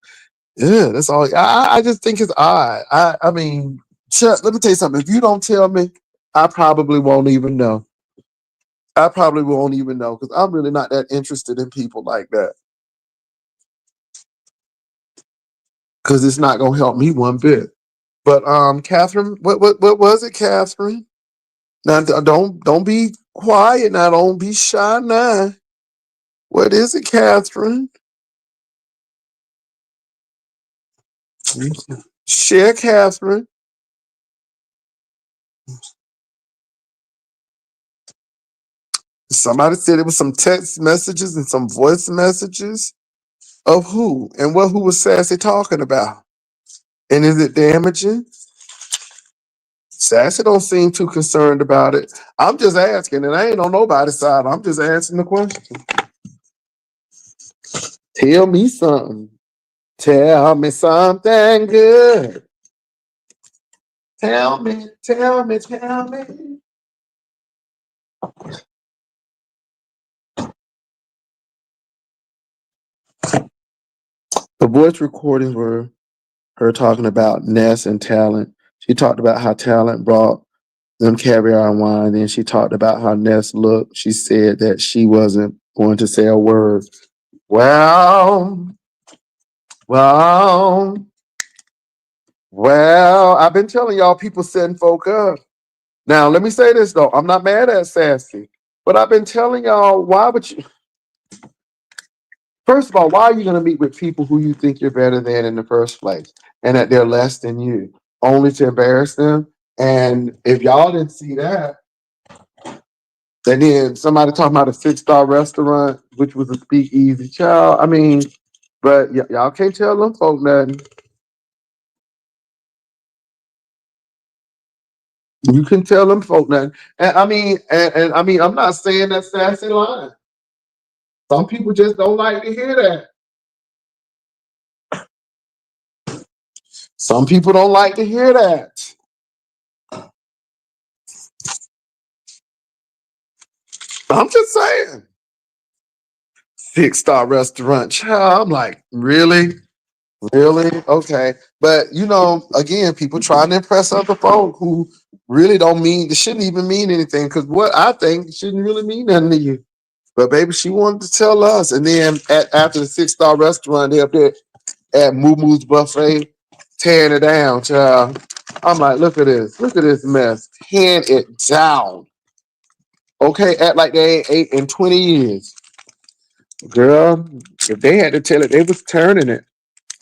Yeah, that's all. I just think it's odd. I mean, let me tell you something. If you don't tell me, I probably won't even know. I probably won't even know because I'm really not that interested in people like that because it's not gonna help me one bit. But Catherine, what was it, Catherine? Now don't be quiet. Now don't be shy. Now what is it, Catherine? Share, Catherine. Somebody said it was some text messages and some voice messages of who and what who was Sassy talking about, and is it damaging? Sassy don't seem too concerned about it. I'm just asking, and I ain't on nobody's side. I'm just asking the question. Tell me something. Tell me something good. Tell me, tell me, tell me. The voice recordings were her talking about Ness and Talent. She talked about how Talent brought them caviar and wine. Then she talked about how Ness looked. She said that she wasn't going to say a word. Well, well, well, I've been telling y'all people setting folk up. Now, let me say this though. I'm not mad at Sassy, but I've been telling y'all, why would you? First of all, why are you going to meet with people who you think you're better than in the first place and that they're less than you, only to embarrass them? And if y'all didn't see that, and then somebody talking about a six-star restaurant, which was a speakeasy, child. I mean, but y'all can't tell them folk nothing. You can tell them folk nothing. And I mean, and I mean, I'm not saying that Sassy lying. Some people just don't like to hear that. Some people don't like to hear that. I'm just saying. Six-star restaurant. Child, I'm like, really? Really? Okay. But you know, again, people trying to impress other folk who really don't mean it shouldn't even mean anything. Cause what I think shouldn't really mean nothing to you. But baby, she wanted to tell us. And then after the six-star restaurant, they up there at Moo Moo's buffet, tearing it down, child. I'm like, look at this. Look at this mess. Tearing it down. Okay, act like they ain't ate in 20 years. Girl, if they had to tell it, they was turning it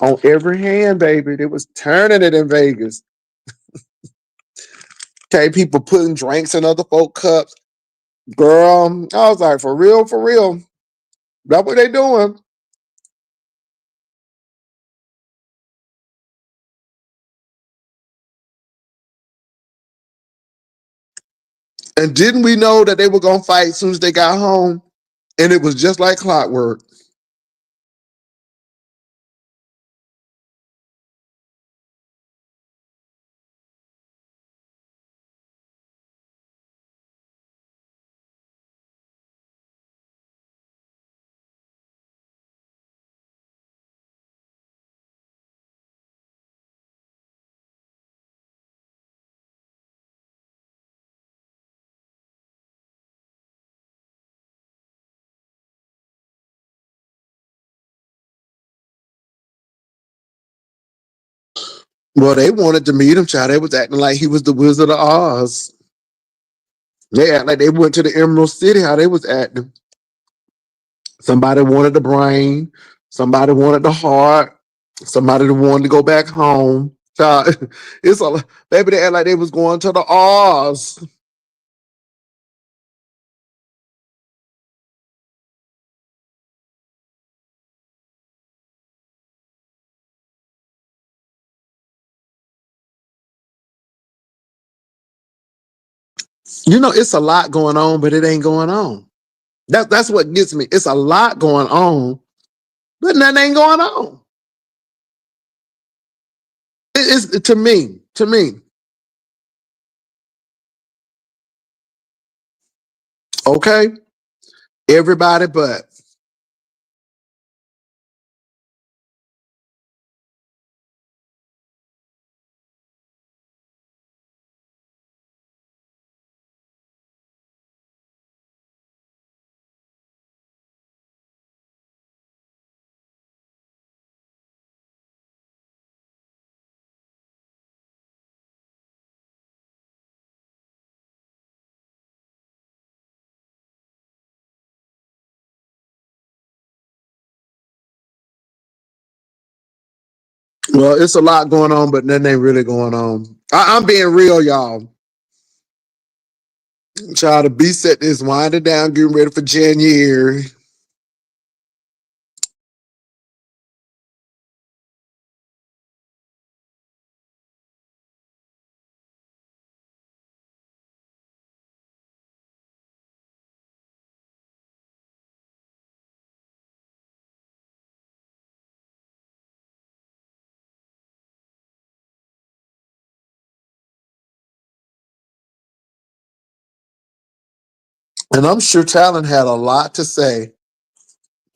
on every hand, baby. They was turning it in Vegas. Okay, people putting drinks in other folk cups. Girl, I was like, for real, for real. That's what they doing. And didn't we know that they were gonna fight as soon as they got home? And it was just like clockwork. Well, they wanted to meet him, child. They was acting like he was the Wizard of Oz. They act like they went to the Emerald City, how they was acting. Somebody wanted the brain, somebody wanted the heart, somebody wanted to go back home. Child, it's a baby, they act like they was going to the Oz. You know, it's a lot going on, but it ain't going on. That's what gets me. It's a lot going on, but nothing ain't going on. It's to me. Okay, everybody, but well, it's a lot going on, but nothing ain't really going on. I'm being real, y'all. Child, the B set is winding down, getting ready for January. And I'm sure Talon had a lot to say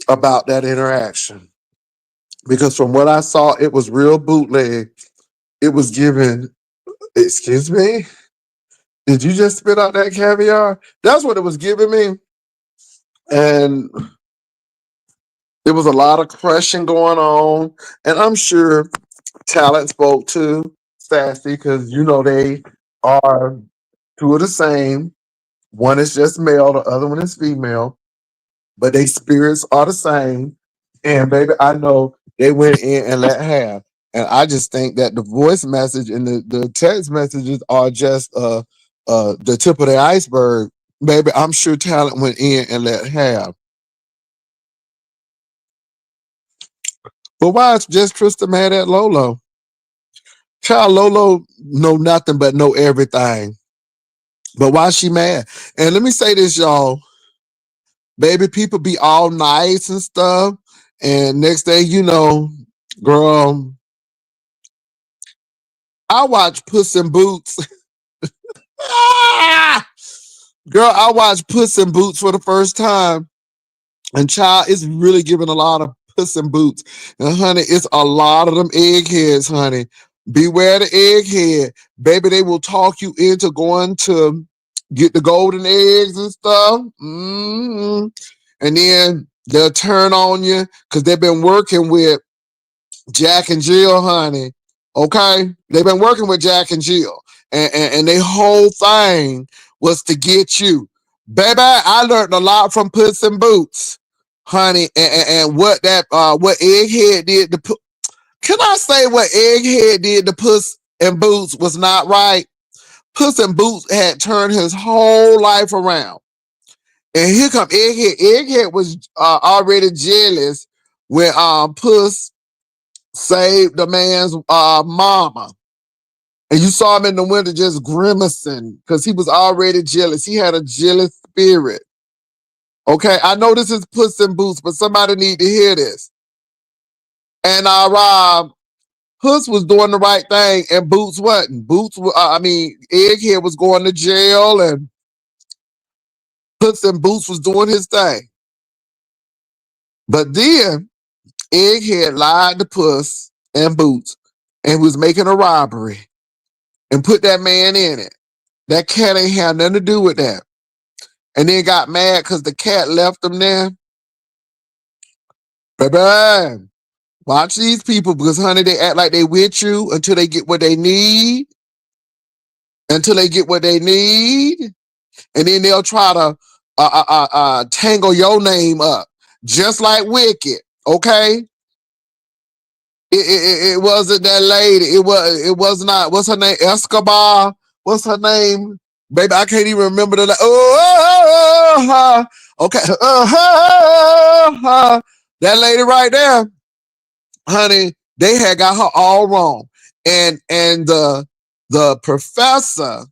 about that interaction. because from what I saw, it was real bootleg. It was given, excuse me, did you just spit out that caviar? That's what it was giving me. And there was a lot of crushing going on. And I'm sure Talent spoke to Sassy because, you know, they are two of the same. One is just male, the other one is female, but they spirits are the same. And baby, I know they went in and let have. And I just think that the voice message and the text messages are just the tip of the iceberg. Baby, I'm sure Talent went in and let have. But why is just Trista mad at Lolo? Child, Lolo know nothing but know everything. But why she mad? And let me say this, y'all. Baby, people be all nice and stuff. And next thing you know, girl, I watch Puss in Boots. Ah! Girl, I watched Puss in Boots for the first time. And child, it's really giving a lot of Puss in Boots. And honey, it's a lot of them eggheads, honey. Beware the egghead. Baby, they will talk you into going to get the golden eggs and stuff. And then they'll turn on you because they've been working with Jack and Jill, honey. Okay? They've been working with Jack and Jill. And their whole thing was to get you. Baby, I learned a lot from Puss in Boots, honey, and what that what Egghead did to put. Can I say what Egghead did to Puss in Boots was not right? Puss in Boots had turned his whole life around. And here come Egghead. Egghead was already jealous when Puss saved the man's mama. And you saw him in the winter just grimacing because he was already jealous. He had a jealous spirit. Okay, I know this is Puss in Boots, but somebody need to hear this. And Puss was doing the right thing, and Boots wasn't. Egghead was going to jail, and Puss in Boots was doing his thing. But then Egghead lied to Puss and Boots and was making a robbery and put that man in it. That cat ain't had nothing to do with that. And then got mad because the cat left him there. Baby, watch these people because, honey, they act like they with you until they get what they need. Until they get what they need. And then they'll try to tangle your name up. Just like Wicked, okay? It wasn't that lady. It was not. What's her name? Escobar. What's her name? Baby, I can't even remember the. Okay. That lady right there, honey. They had got her all wrong, and the professor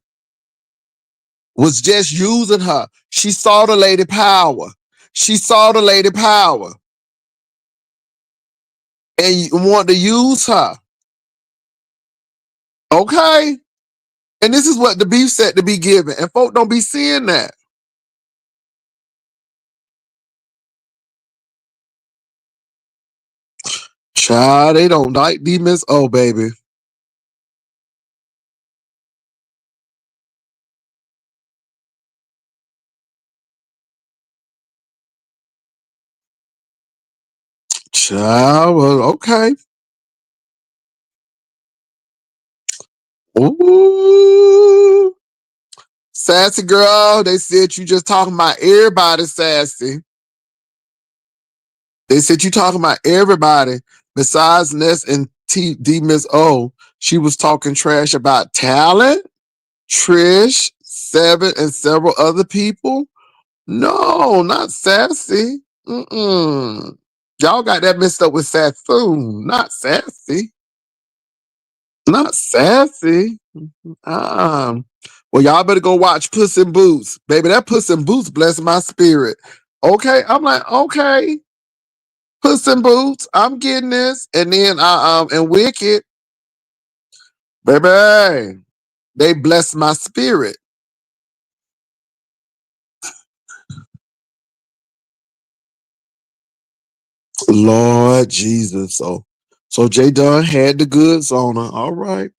was just using her. She saw the lady power. She saw the lady power, and you want to use her. Okay. And this is what the beef said to be given. And folk don't be seeing that. Child, they don't like the Miss O, baby. Child, well, okay. Ooh. Sassy girl, they said you just talking about everybody, Sassy. They said you talking about everybody besides Ness and D Miss O. She was talking trash about Talent, Trish, Seven, and several other people. No, not Sassy. Mm-mm. Y'all got that mixed up with Sassoon, not Sassy. Not Sassy. Um, well, y'all better go watch Puss in Boots. Baby, that Puss in Boots bless my spirit. Okay. I'm like, okay, Puss in Boots, I'm getting this. And then and Wicked, baby, they bless my spirit. Lord Jesus. So J Dunn had the goods on her. All right.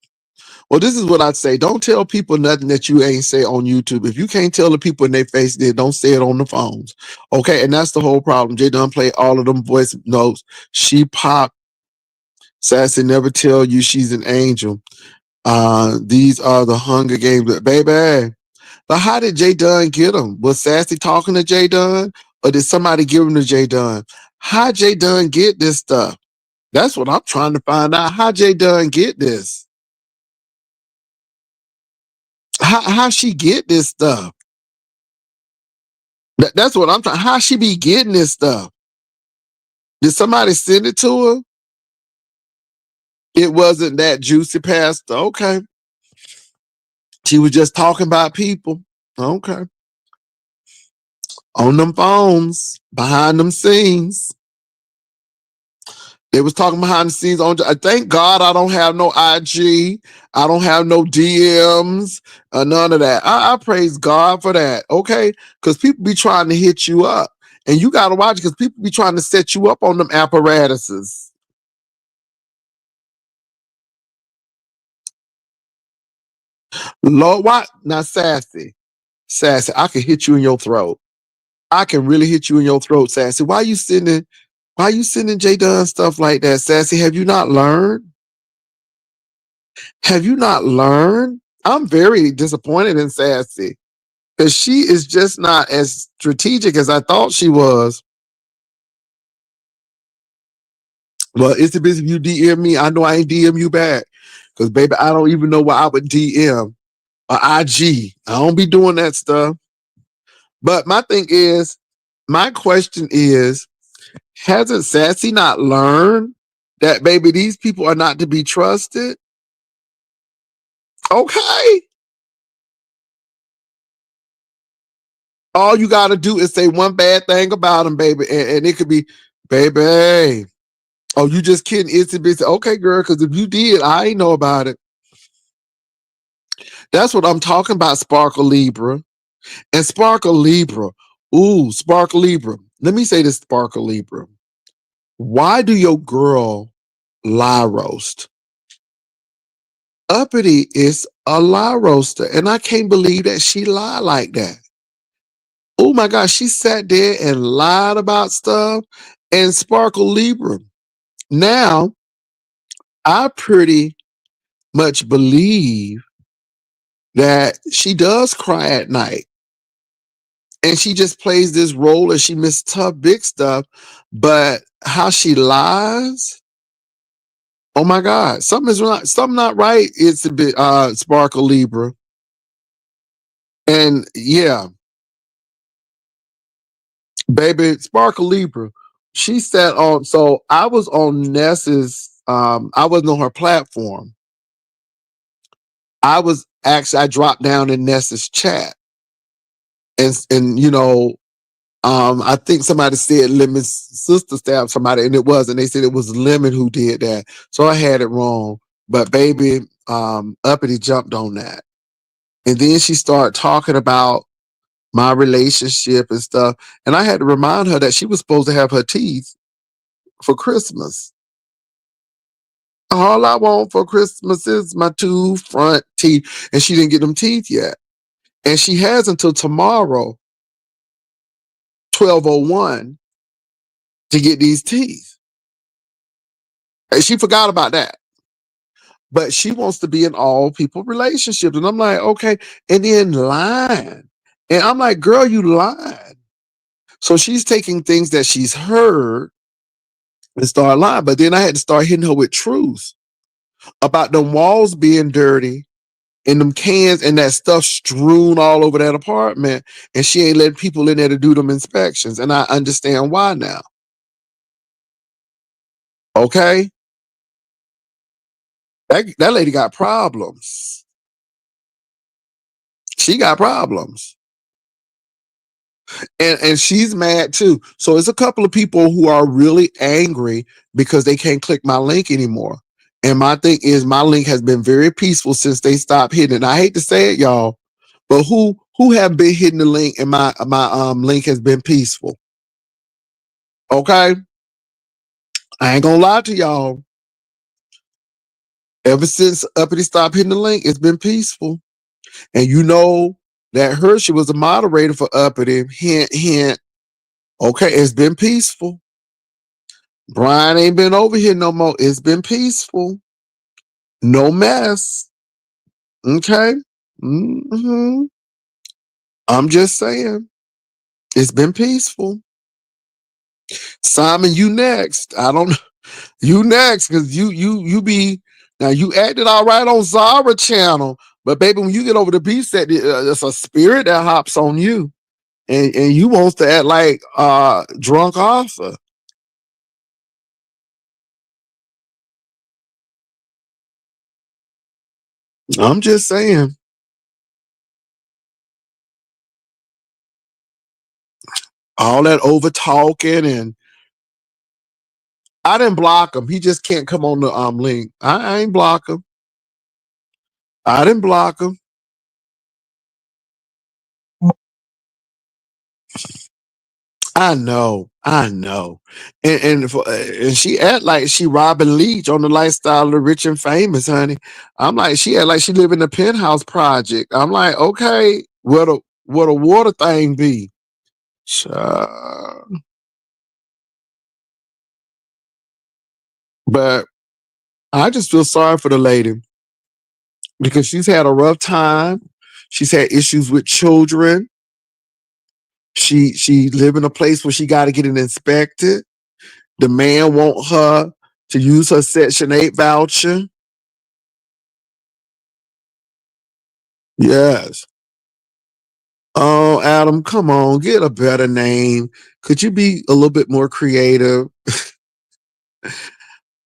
Well, this is what I'd say. Don't tell people nothing that you ain't say on YouTube. If you can't tell the people in their face, then don't say it on the phones. Okay, and that's the whole problem. J Dunn played all of them voice notes. She popped. Sassy never tell you she's an angel. These are the Hunger Games, baby. But how did J Dunn get them? Was Sassy talking to J Dunn, or did somebody give them to J Dunn? How J Dunn get this stuff? That's what I'm trying to find out. How J Dunn get this? How she get this stuff? That's what I'm trying. How she be getting this stuff? Did somebody send it to her? It wasn't that juicy pastor. Okay. She was just talking about people. Okay. On them phones, behind them scenes. They was talking behind the scenes on. Thank God I don't have no IG. I don't have no DMs. None of that. I praise God for that. Okay, because people be trying to hit you up, and you got to watch because people be trying to set you up on them apparatuses. Lord, what now, sassy? I can hit you in your throat. I can really hit you in your throat, sassy. Why you sending? Why you sending J Dunn stuff like that, sassy? Have you not learned? Have you not learned? I'm very disappointed in Sassy because she is just not as strategic as I thought she was. Well, it's the business if you DM me. I know I ain't DM you back because, baby, I don't even know why I would DM or IG. I don't be doing that stuff. But my question is, hasn't Sassy not learned that, baby, these people are not to be trusted? Okay. All you got to do is say one bad thing about them, baby, and it could be, baby. Oh, you just kidding? Itsy bitsy. Okay, girl, because if you did, I ain't know about it. That's what I'm talking about, Sparkle Libra. And Sparkle Libra. Ooh, Sparkle Libra. Let me say this, Sparkle Libra. Why do your girl lie roast? Uppity is a lie roaster, and I can't believe that she lied like that. Oh my gosh, she sat there and lied about stuff. And Sparkle Libra. Now, I pretty much believe that she does cry at night and she just plays this role and she missed tough big stuff, but how she lies, oh my God, something not right. It's a bit Sparkle Libra. And yeah, baby, Sparkle Libra. She sat on, so I was on Ness's I wasn't on her platform. I dropped down in Ness's chat and I think somebody said Lemon's sister stabbed somebody, and it was, and they said it was Lemon who did that. So I had it wrong. But baby, Uppity jumped on that. And then she started talking about my relationship and stuff. And I had to remind her that she was supposed to have her teeth for Christmas. All I want for Christmas is my two front teeth. And she didn't get them teeth yet. And she has until tomorrow, 12:01, to get these teeth. And she forgot about that. But she wants to be in all people relationships. And I'm like, okay. And then lying. And I'm like, girl, you lied. So she's taking things that she's heard and start lying. But then I had to start hitting her with truth about them walls being dirty and them cans and that stuff strewn all over that apartment. And she ain't letting people in there to do them inspections. And I understand why now. Okay. That lady got problems. She got problems. And she's mad too. So it's a couple of people who are really angry because they can't click my link anymore. And my thing is my link has been very peaceful since they stopped hitting it. And I hate to say it, y'all, but who have been hitting the link and my link has been peaceful. Okay. I ain't gonna lie to y'all. Ever since Uppity stopped hitting the link, it's been peaceful. And you know that Hershey was a moderator for Uppity. Hint, hint. Okay, it's been peaceful. Brian ain't been over here no more. It's been peaceful. No mess. Okay. I'm just saying. It's been peaceful. Simon, you next. I don't you next, because you be now you acted all right on Zara channel, but baby, when you get over the beach set, it's a spirit that hops on you, and you wants to act like drunk Arthur. I'm just saying. All that over talking, and I didn't block him. He just can't come on the link. I ain't block him. I didn't block him. I know, and she act like she Robin Leach on the Lifestyle of the Rich and Famous, honey. I'm like, she act like she live in the penthouse project. I'm like, okay, what a water thing be? Child. But I just feel sorry for the lady because she's had a rough time. She's had issues with children. She live in a place where she got to get it inspected. The man want her to use her Section 8 voucher. Yes. Oh, Adam, come on, get a better name. Could you be a little bit more creative?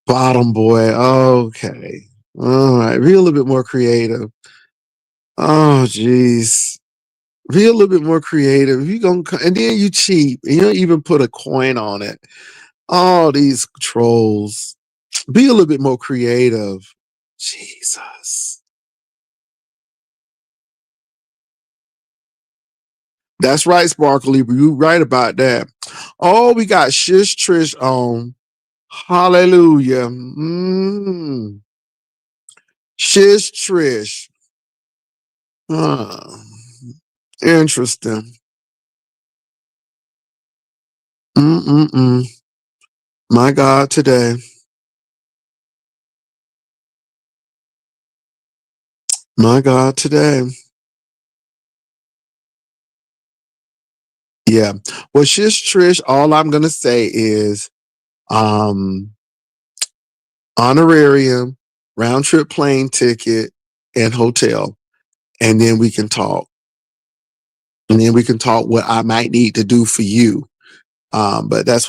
Bottom boy. Okay. All right. Be a little bit more creative. Oh, geez. Be a little bit more creative. You gonna and then you cheap. And you don't even put a coin on it. All these trolls. Be a little bit more creative. Jesus. That's right, Sparkly. You right about that. Oh, we got Shish Trish on. Hallelujah. Shish Trish. Uh, Interesting. Mm-mm-mm. My God, today. My God, today. Yeah. Well, Shish Trish, all I'm gonna say is um honorarium, round trip plane ticket, and hotel. And then we can talk. And then we can talk what I might need to do for you. But that's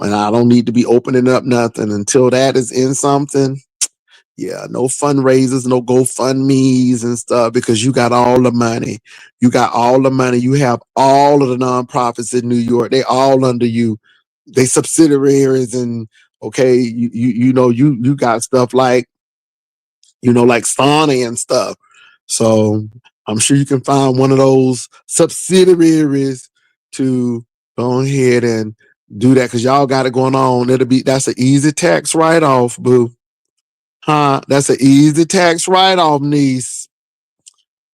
and I don't need to be opening up nothing until that is in something. Yeah, no fundraisers, no GoFundMe's and stuff because you got all the money. You got all the money. You have all of the nonprofits in New York. They all under you. They subsidiaries and okay, you got stuff like like Sonic and stuff. So I'm sure you can find one of those subsidiaries to go ahead and do that because y'all got it going on. That's an easy tax write off, boo. Huh? That's an easy tax write off, niece,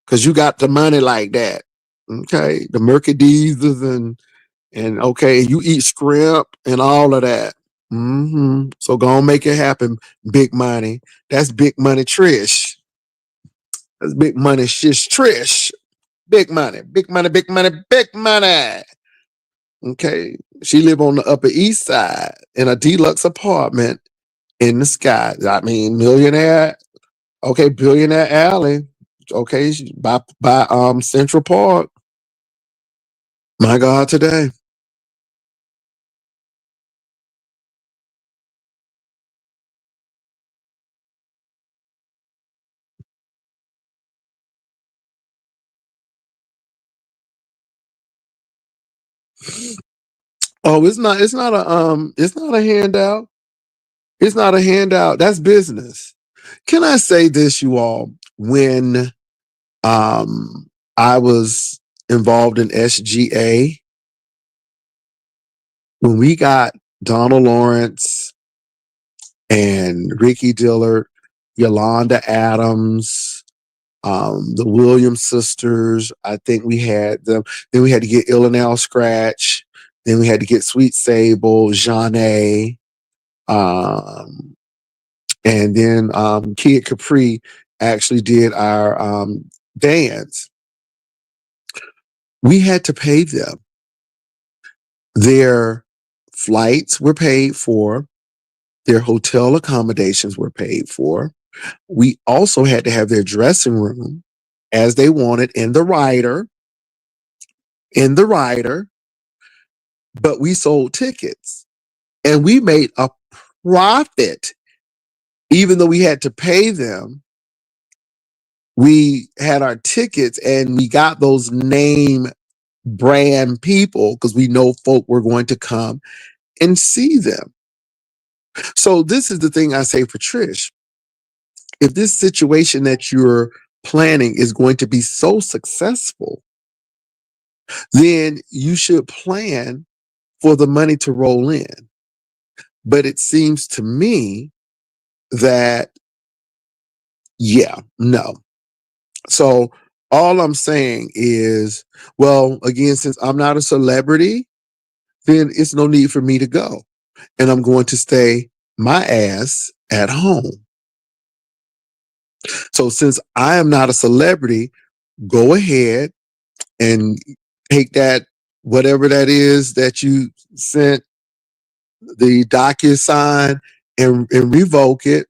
because you got the money like that. Okay, the Mercedes and okay, you eat shrimp and all of that. So go on, make it happen, big money. That's big money, Trish. That's big money, shish Trish. Big money, big money, big money, big money. Okay. She live on the Upper East Side in a deluxe apartment in the sky. I mean, millionaire. Okay, billionaire alley. Okay, by Central Park. My God, today. Oh, it's not a handout. It's not a handout. That's business. Can I say this, you all? When I was involved in SGA, when we got Donald Lawrence and Ricky Dillard, Yolanda Adams, the Williams sisters. I think we had them. Then we had to get Illinois Scratch. Then we had to get Sweet Sable, Jeanne, um, and then Kid Capri actually did our dance. We had to pay them. Their flights were paid for. Their hotel accommodations were paid for. We also had to have their dressing room as they wanted in the rider, but we sold tickets and we made a profit. Even though we had to pay them, we had our tickets and we got those name brand people because we know folk were going to come and see them. So this is the thing I say for Trish. If this situation that you're planning is going to be so successful, then you should plan for the money to roll in. But it seems to me that, yeah, no. So all I'm saying is, well, again, since I'm not a celebrity, then it's no need for me to go. And I'm going to stay my ass at home. So since I am not a celebrity, go ahead and take that, whatever that is that you sent the DocuSign and revoke it,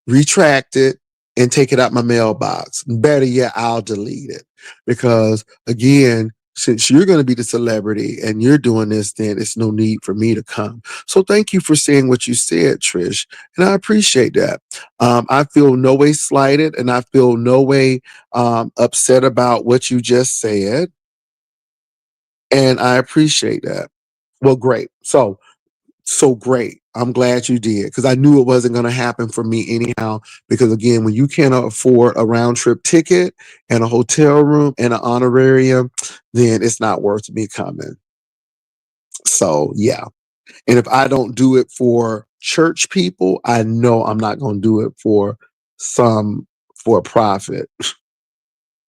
retract it, and take it out my mailbox. Better yet, I'll delete it. Because again, since you're going to be the celebrity and you're doing this, then it's no need for me to come. So thank you for saying what you said, Trish. And I appreciate that. I feel no way slighted and I feel no way upset about what you just said. And I appreciate that. Well, great. So great. I'm glad you did because I knew it wasn't going to happen for me anyhow. Because again, when you can't afford a round trip ticket and a hotel room and an honorarium, then it's not worth me coming. So yeah. And if I don't do it for church people, I know I'm not going to do it for some for a profit.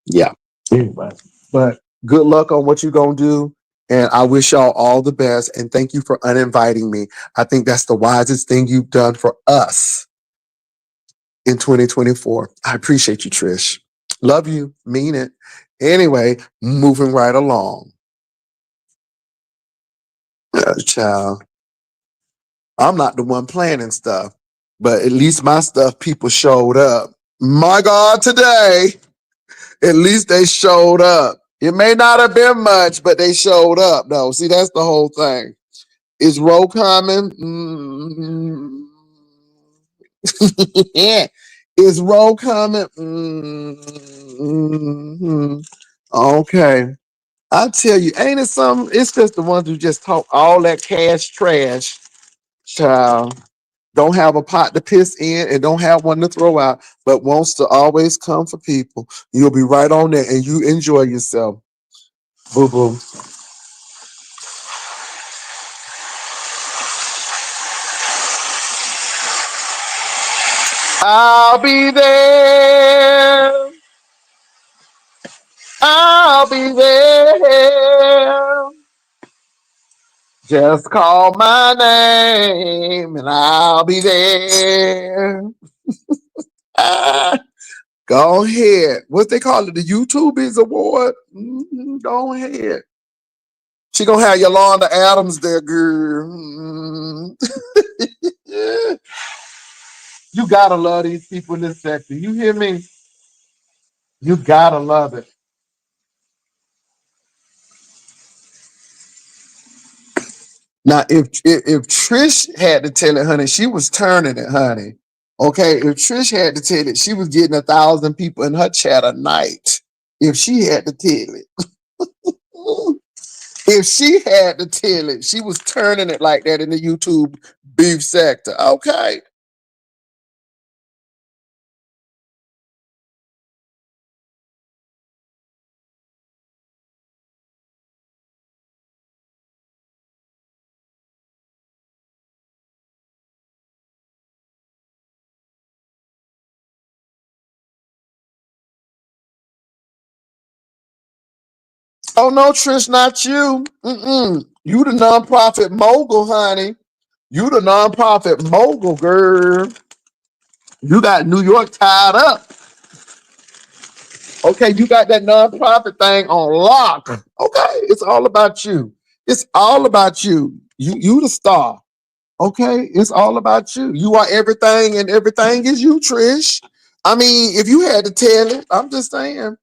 Yeah. Anyway, but good luck on what you're going to do. And I wish y'all all the best. And thank you for uninviting me. I think that's the wisest thing you've done for us in 2024. I appreciate you, Trish. Love you. Mean it. Anyway, moving right along. Child, I'm not the one planning stuff, but at least my stuff, people showed up. My God, today, at least they showed up. It may not have been much, but they showed up, though. See, that's the whole thing. Is Roe coming? Yeah. Is Roe coming? Okay. I tell you, ain't it something? It's just the ones who just talk all that cash trash, child. Don't have a pot to piss in and don't have one to throw out, but wants to always come for people. You'll be right on there and you enjoy yourself. Boo boo. I'll be there. I'll be there. Just call my name and I'll be there. Ah, go ahead. What they call it? The YouTubies Award? Go ahead. She gonna have Yolanda Adams there, girl. You gotta love these people in this sector. You hear me? You gotta love it. Now, if Trish had to tell it, honey, she was turning it, honey. Okay, if Trish had to tell it, she was getting 1,000 people in her chat a night. If she had to tell it, if she had to tell it, she was turning it like that in the YouTube beef sector. Okay. Oh no, Trish, not you. Mm-mm. You the nonprofit mogul, honey. You the nonprofit mogul, girl. You got New York tied up. Okay, you got that nonprofit thing on lock. Okay, it's all about you. It's all about you. You the star. Okay, it's all about you. You are everything, and everything is you, Trish. I mean, if you had to tell it, I'm just saying.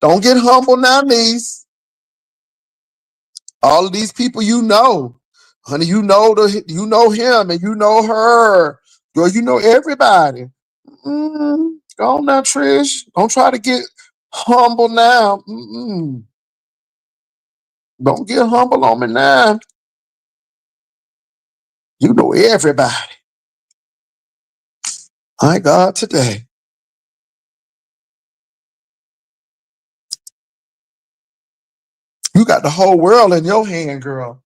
Don't get humble now, niece. All of these people you know, honey, you know him, and you know her. Girl, you know everybody. Go on now, Trish. Don't try to get humble now. Don't get humble on me now. You know everybody. My God, today. You got the whole world in your hand, girl.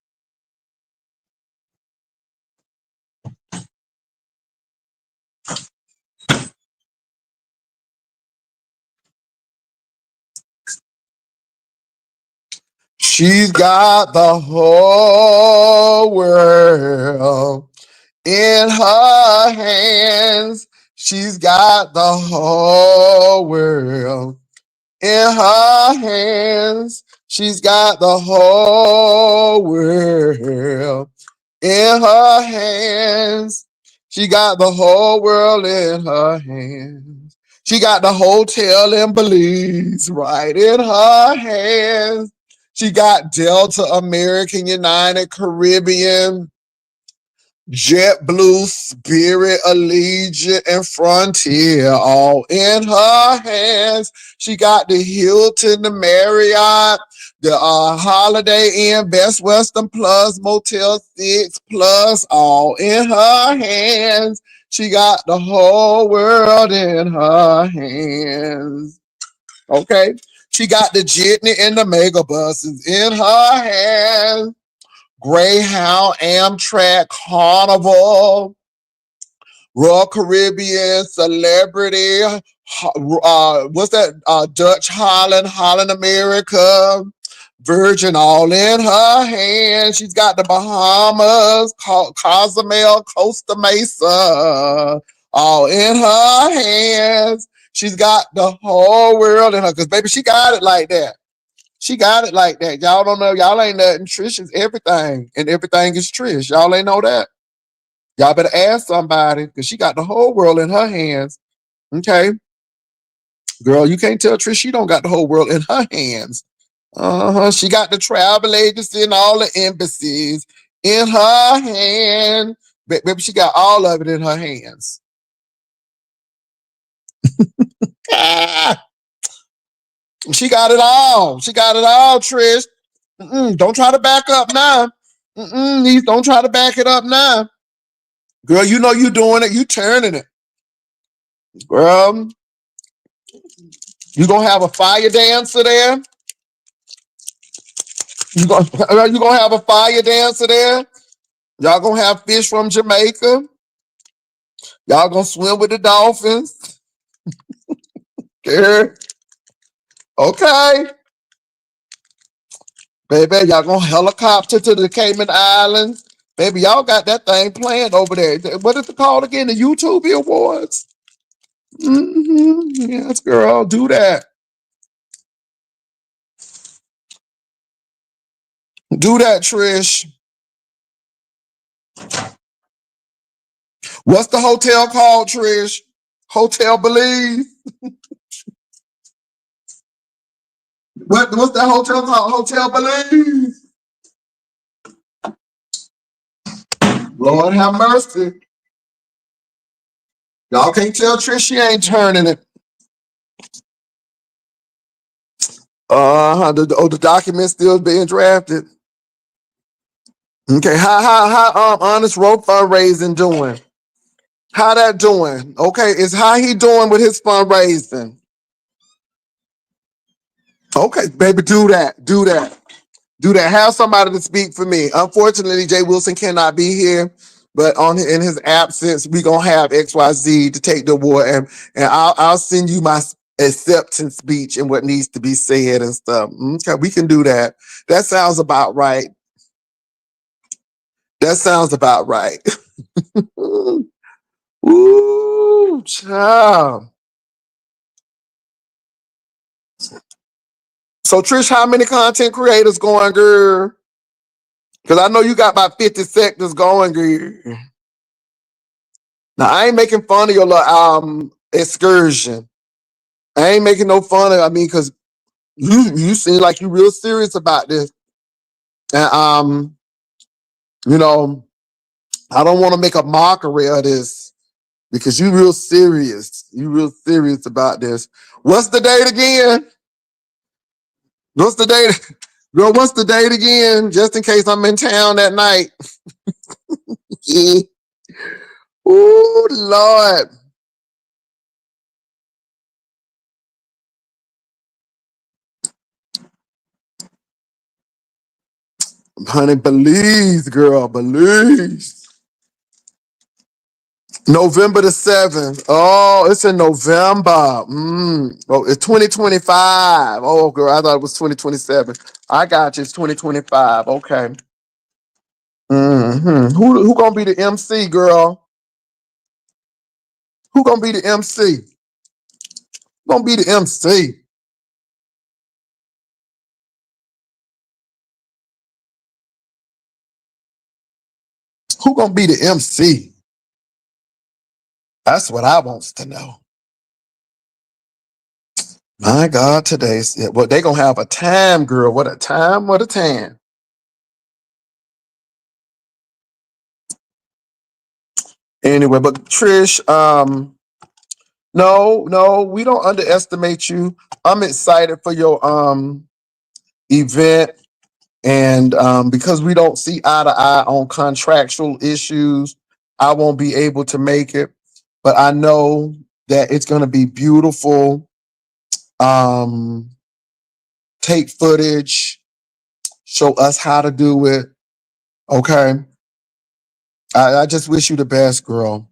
She's got the whole world in her hands. She's got the whole world in her hands. She's got the whole world in her hands. She got the whole world in her hands. She got the hotel in Belize right in her hands. She got Delta American United Caribbean JetBlue, Spirit, Allegiant, and Frontier all in her hands. She got the Hilton, the Marriott, the Holiday Inn, Best Western Plus, Motel 6 Plus, all in her hands. She got the whole world in her hands. Okay? She got the Jitney and the mega buses in her hands. Greyhound, Amtrak, Carnival, Royal Caribbean, Celebrity, what's that? Dutch Holland, Holland America, Virgin, all in her hands. She's got the Bahamas, Cozumel, Costa Mesa, all in her hands. She's got the whole world in her, because baby, she got it like that. She got it like that. Y'all don't know. Y'all ain't nothing. Trish is everything, and everything is Trish. Y'all ain't know that. Y'all better ask somebody, because she got the whole world in her hands. Okay, girl, you can't tell Trish she don't got the whole world in her hands. She got the travel agency and all the embassies in her hand. Baby, she got all of it in her hands. Ah, she got it all. She got it all, Trish. Don't try to back up now. Don't try to back it up now. Girl, you know you doing it. You turning it. Girl, you gonna have a fire dancer there. You gonna have a fire dancer there. Y'all gonna have fish from Jamaica. Y'all gonna swim with the dolphins. Girl, okay. Baby, y'all gonna helicopter to the Cayman Islands. Baby, y'all got that thing planned over there. What is it called again? The YouTube Awards? Yes, girl, do that. Do that, Trish. What's the hotel called, Trish? Hotel Belize. What's that hotel called? Hotel Belize. Lord have mercy. Y'all can't tell Trish she ain't turning it. The document still being drafted. Okay, how Honest Rope fundraising doing? How that doing? Okay, is how he doing with his fundraising? Okay, baby, do that. Do that. Do that. Have somebody to speak for me. Unfortunately, Jay Wilson cannot be here, but in his absence, we gonna have XYZ to take the award, and I'll send you my acceptance speech and what needs to be said and stuff. Okay, we can do that. That sounds about right. That sounds about right. Ooh, child. So Trish, how many content creators going, girl? Because I know you got about 50 sectors going, girl. Now I ain't making fun of your little excursion. I ain't making no fun of. I mean, because you seem like you real serious about this, and you know, I don't want to make a mockery of this because you real serious. You real serious about this. What's the date again? What's the date? Girl, what's the date again? Just in case I'm in town that night. Yeah. Ooh, Lord. Honey, Belize, girl, Belize. November the 7th. Oh, it's in November. Oh, it's 2025. Oh, girl, I thought it was 2027. I got you. It's 2025. Okay. Who gonna be the MC, girl? Who gonna be the MC? Who gonna be the MC? Who gonna be the MC? That's what I wants to know. My God, today's well, they gonna have a time, girl. What a time, what a time. Anyway, but Trish, no, we don't underestimate you. I'm excited for your event. And because we don't see eye to eye on contractual issues, I won't be able to make it. But I know that it's gonna be beautiful. Um, take footage, show us how to do it. Okay. I just wish you the best, girl.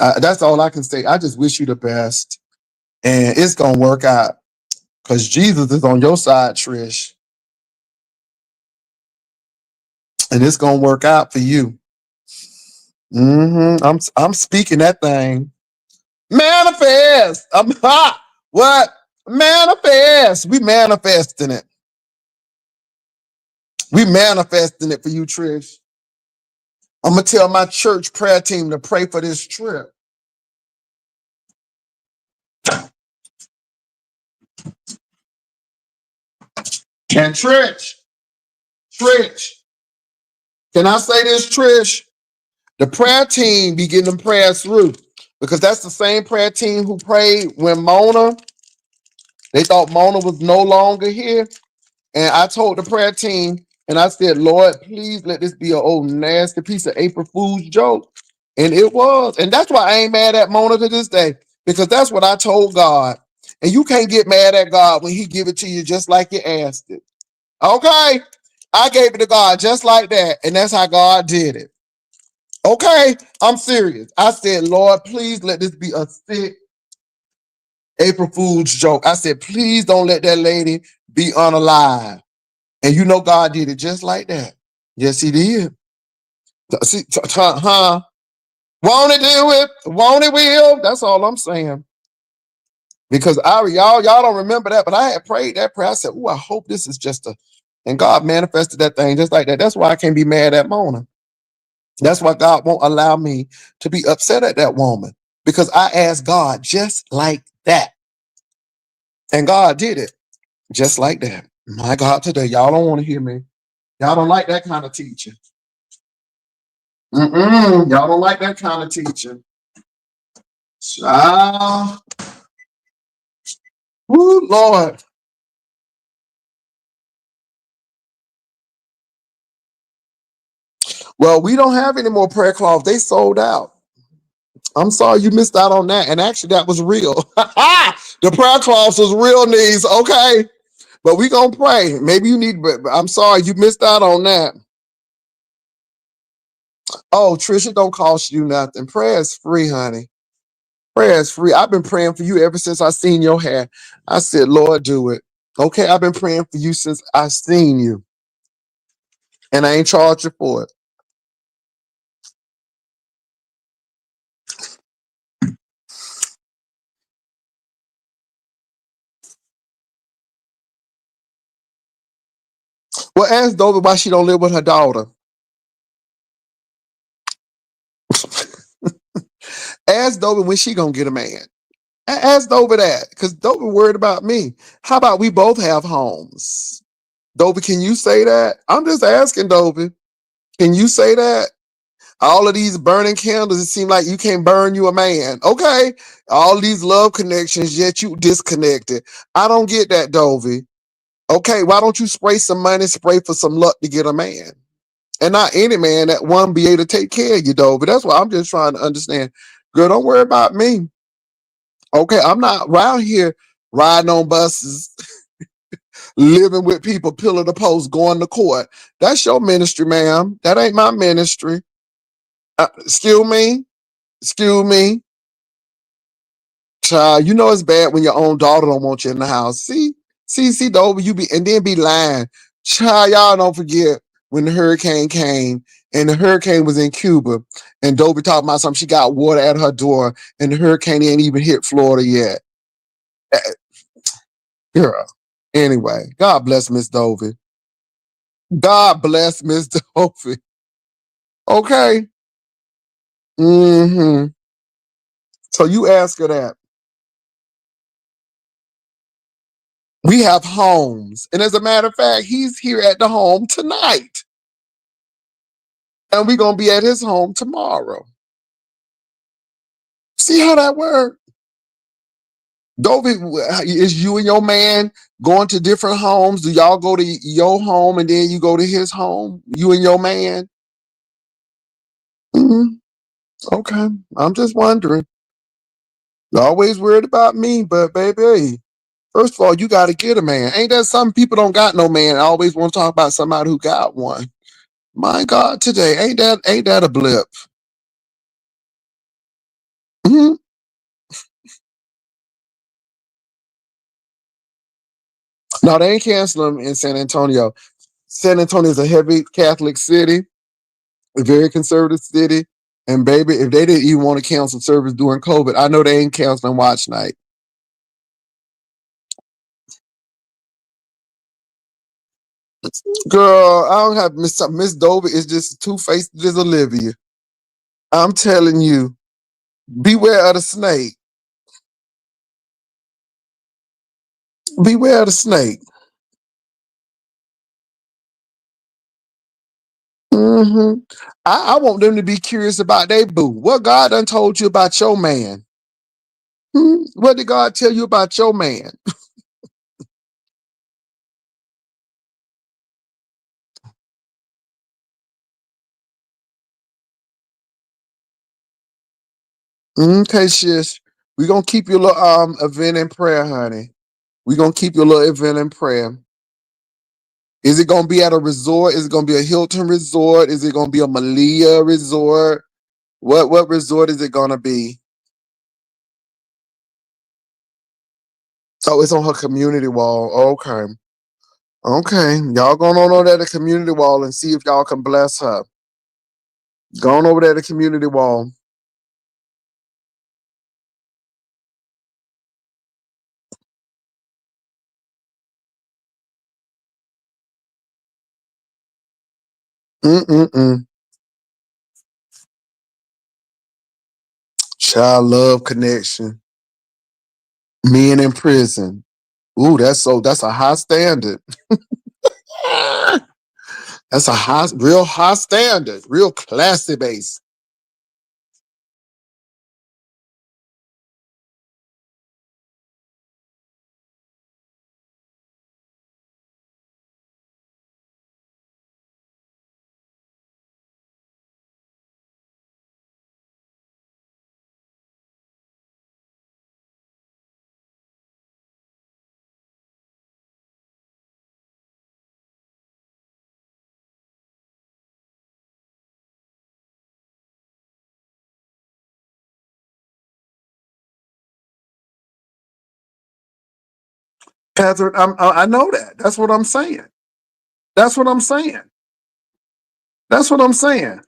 That's all I can say. I just wish you the best. And it's going to work out because Jesus is on your side, Trish. And it's going to work out for you. I'm speaking that thing. Manifest. I'm hot. What? Manifest. We manifesting it. We manifesting it for you, Trish. I'm going to tell my church prayer team to pray for this trip. And Trish, can I say this, Trish? The prayer team be getting them prayers through because that's the same prayer team who prayed when they thought Mona was no longer here. And I told the prayer team, and I said, Lord, please let this be an old nasty piece of April Fool's joke. And it was. And that's why I ain't mad at Mona to this day, because that's what I told God. And you can't get mad at God when he give it to you just like you asked it. Okay? I gave it to God just like that. And that's how God did it. Okay? I'm serious. I said, Lord, please let this be a sick April Fool's joke. I said, please don't let that lady be unalive. And you know God did it just like that. Yes, he did. See, huh? Won't it do it? Won't it will? That's all I'm saying. Because y'all don't remember that, but I had prayed that prayer. I said, "Oh, I hope this is just a," and God manifested that thing just like that. That's why I can't be mad at Mona. That's why God won't allow me to be upset at that woman because I asked God just like that, and God did it just like that. My God, today y'all don't want to hear me. Y'all don't like that kind of teaching. Y'all don't like that kind of teaching. Child. Woo, Lord. Well, we don't have any more prayer cloths. They sold out. I'm sorry you missed out on that. And actually, that was real. The prayer cloths was real needs, okay? But we gonna pray. Maybe you need, but I'm sorry you missed out on that. Oh, Trisha, don't cost you nothing. Prayer is free, honey. Prayer is free. I've been praying for you ever since I seen your hair. I said, Lord, do it. Okay, I've been praying for you since I seen you, and I ain't charged you for it. Well, ask Dovey why she don't live with her daughter. Ask Dovey when she gonna get a man. Ask Dovey that, because Dovey worried about me. How about we both have homes? Dovey, can you say that? I'm just asking Dovey. Can you say that? All of these burning candles, it seems like you can't burn you a man. Okay. All these love connections, yet you disconnected. I don't get that, Dovey. Okay, why don't you spray some money, spray for some luck to get a man? And not any man that one be able to take care of you, Dovey. That's what I'm just trying to understand. Girl, don't worry about me. Okay, I'm not around here riding on buses, living with people, pillar to post, going to court. That's your ministry, ma'am. That ain't my ministry. Excuse me. Excuse me. Child, you know it's bad when your own daughter don't want you in the house. See, Dover, you be and then be lying. Child, y'all don't forget when the hurricane came and the hurricane was in Cuba and Dover talking about something. She got water at her door and the hurricane ain't even hit Florida yet. Eh, Girl. Anyway, God bless Miss Dovey. God bless Miss Dovey. Okay. Mm-hmm. So you ask her that. We have homes. And as a matter of fact, he's here at the home tonight. And we're gonna be at his home tomorrow. See how that works? Dovey, is you and your man going to different homes? Do y'all go to your home and then you go to his home? You and your man? Hmm. Okay. I'm just wondering. You're always worried about me, but baby, first of all, you got to get a man. Ain't that some people don't got no man? I always want to talk about somebody who got one. My God, today ain't that a blip? Hmm. No, they ain't canceling them in San Antonio. San Antonio is a heavy Catholic city, a very conservative city. And baby, if they didn't even want to cancel service during COVID, I know they ain't canceling watch night. Girl, I don't have Miss Dover is just two faced as Olivia. I'm telling you, beware of the snake. Beware of the snake. Hmm. I want them to be curious about their boo. What God done told you about your man? Hmm? What did God tell you about your man? Okay, shish. We gonna keep your little event in prayer, honey. We gonna keep your little event in prayer. Is it gonna be at a resort? Is it gonna be a Hilton resort? Is it gonna be a Malia resort? What resort is it gonna be? Oh, it's on her community wall. Okay. Okay. Y'all going on over there to the community wall and see if y'all can bless her. Going over there to the community wall. Mm-mm-mm. Child love connection. Men in prison. Ooh, that's a high standard. That's a real high standard, real classy base. Catherine, I know that. That's what I'm saying. That's what I'm saying. That's what I'm saying.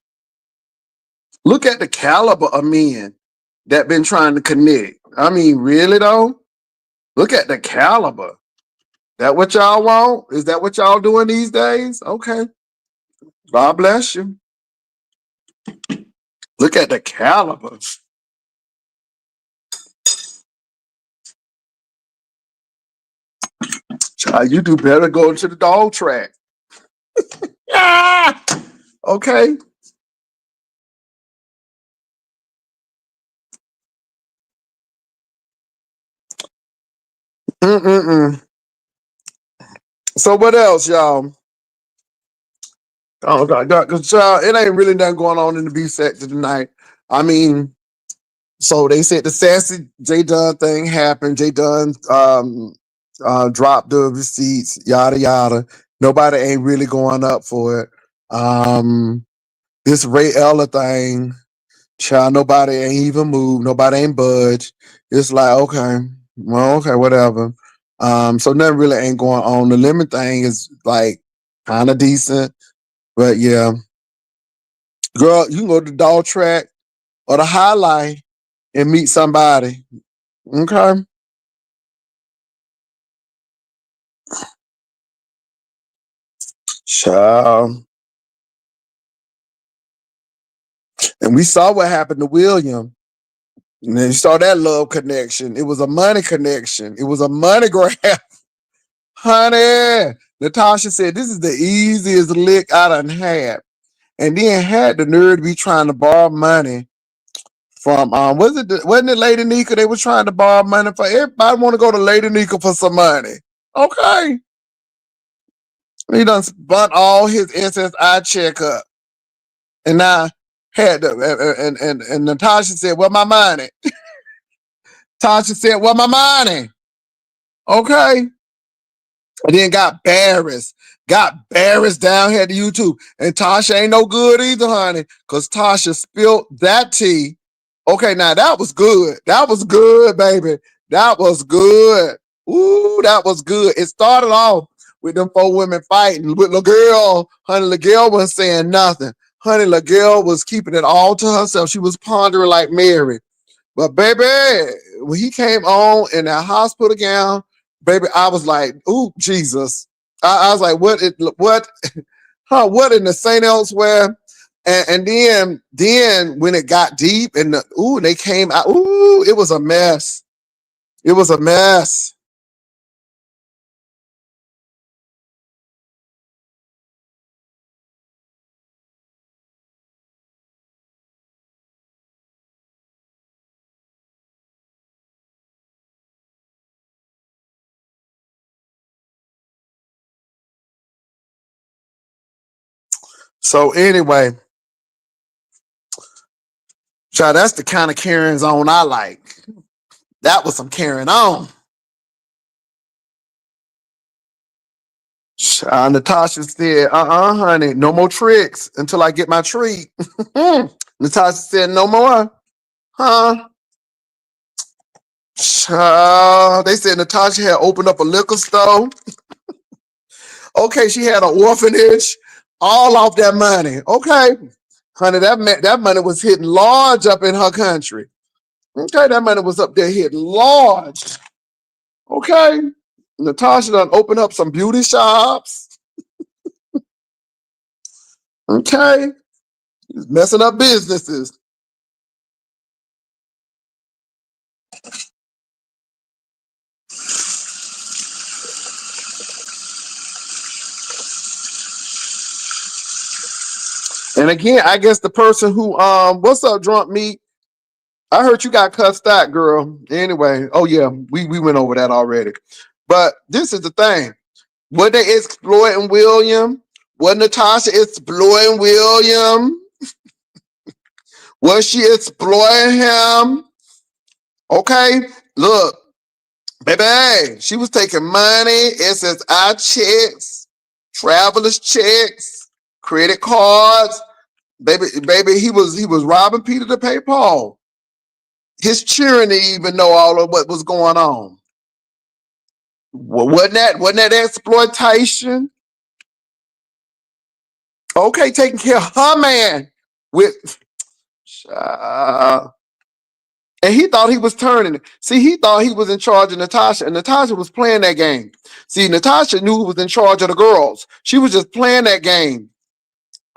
Look at the caliber of men that been trying to connect. I mean, really though? Look at the caliber. That what y'all want? Is that what y'all doing these days? Okay. God bless you. Look at the caliber. Child, you do better go to the dog track. Ah! Okay. Mm-mm-mm. So what else, y'all? Oh God, because it ain't really nothing going on in the B sector tonight. I mean, so they said the sassy J Dunn thing happened. J Dunn dropped the receipts, yada yada. Nobody ain't really going up for it. This Ray Ella thing, child, nobody ain't even moved. Nobody ain't budged. It's like, okay, well, okay, whatever. So nothing really ain't going on. The lemon thing is like kind of decent, but yeah, girl, you can go to the dog track or the highlight and meet somebody. Okay. Child. And we saw what happened to William. And then you saw that love connection. It was a money connection. It was a money grab. Honey. Natasha said, this is the easiest lick I done had. And then had the nerve to be trying to borrow money from wasn't it Lady Nika? They was trying to borrow money for everybody want to go to Lady Nika for some money. Okay. He done spun all his SSI check up. And now had the, and Natasha said, well, my money. Tasha said, well, my money. Okay. And then got embarrassed. Got embarrassed down here to YouTube. And Tasha ain't no good either, honey. Because Tasha spilled that tea. Okay, now that was good. That was good, baby. That was good. Ooh, that was good. It started off with them four women fighting with the girl. Honey, the girl wasn't saying nothing. Honey, the girl was keeping it all to herself. She was pondering like Mary. But baby, when he came on in that hospital gown, baby, I was like, ooh, Jesus. I was like, what in the St. Elsewhere? And then when it got deep and they came out, ooh, it was a mess. It was a mess. So anyway, child, that's the kind of carrying on I like. That was some carrying on. Natasha said, honey, no more tricks until I get my treat. Natasha said, no more. Huh? They said Natasha had opened up a liquor store. Okay, she had an orphanage, all off that money. Okay, honey, that money was hitting large up in her country. Okay, that money was up there hitting large. Okay, Natasha done opened up some beauty shops. Okay, messing up businesses. And again, I guess the person who what's up, drunk meat? I heard you got cussed out, girl. Anyway, oh yeah, we went over that already. But this is the thing. Were they exploiting William? Was Natasha exploiting William? Was she exploiting him? Okay, look, baby, she was taking money, SSI checks, travelers checks, credit cards. Baby, he was robbing Peter to pay Paul. His children didn't even know all of what was going on. Wasn't that exploitation? Okay, taking care of her man with and he thought he was turning it. See, he thought he was in charge of Natasha, and Natasha was playing that game. See, Natasha knew who was in charge of the girls. She was just playing that game.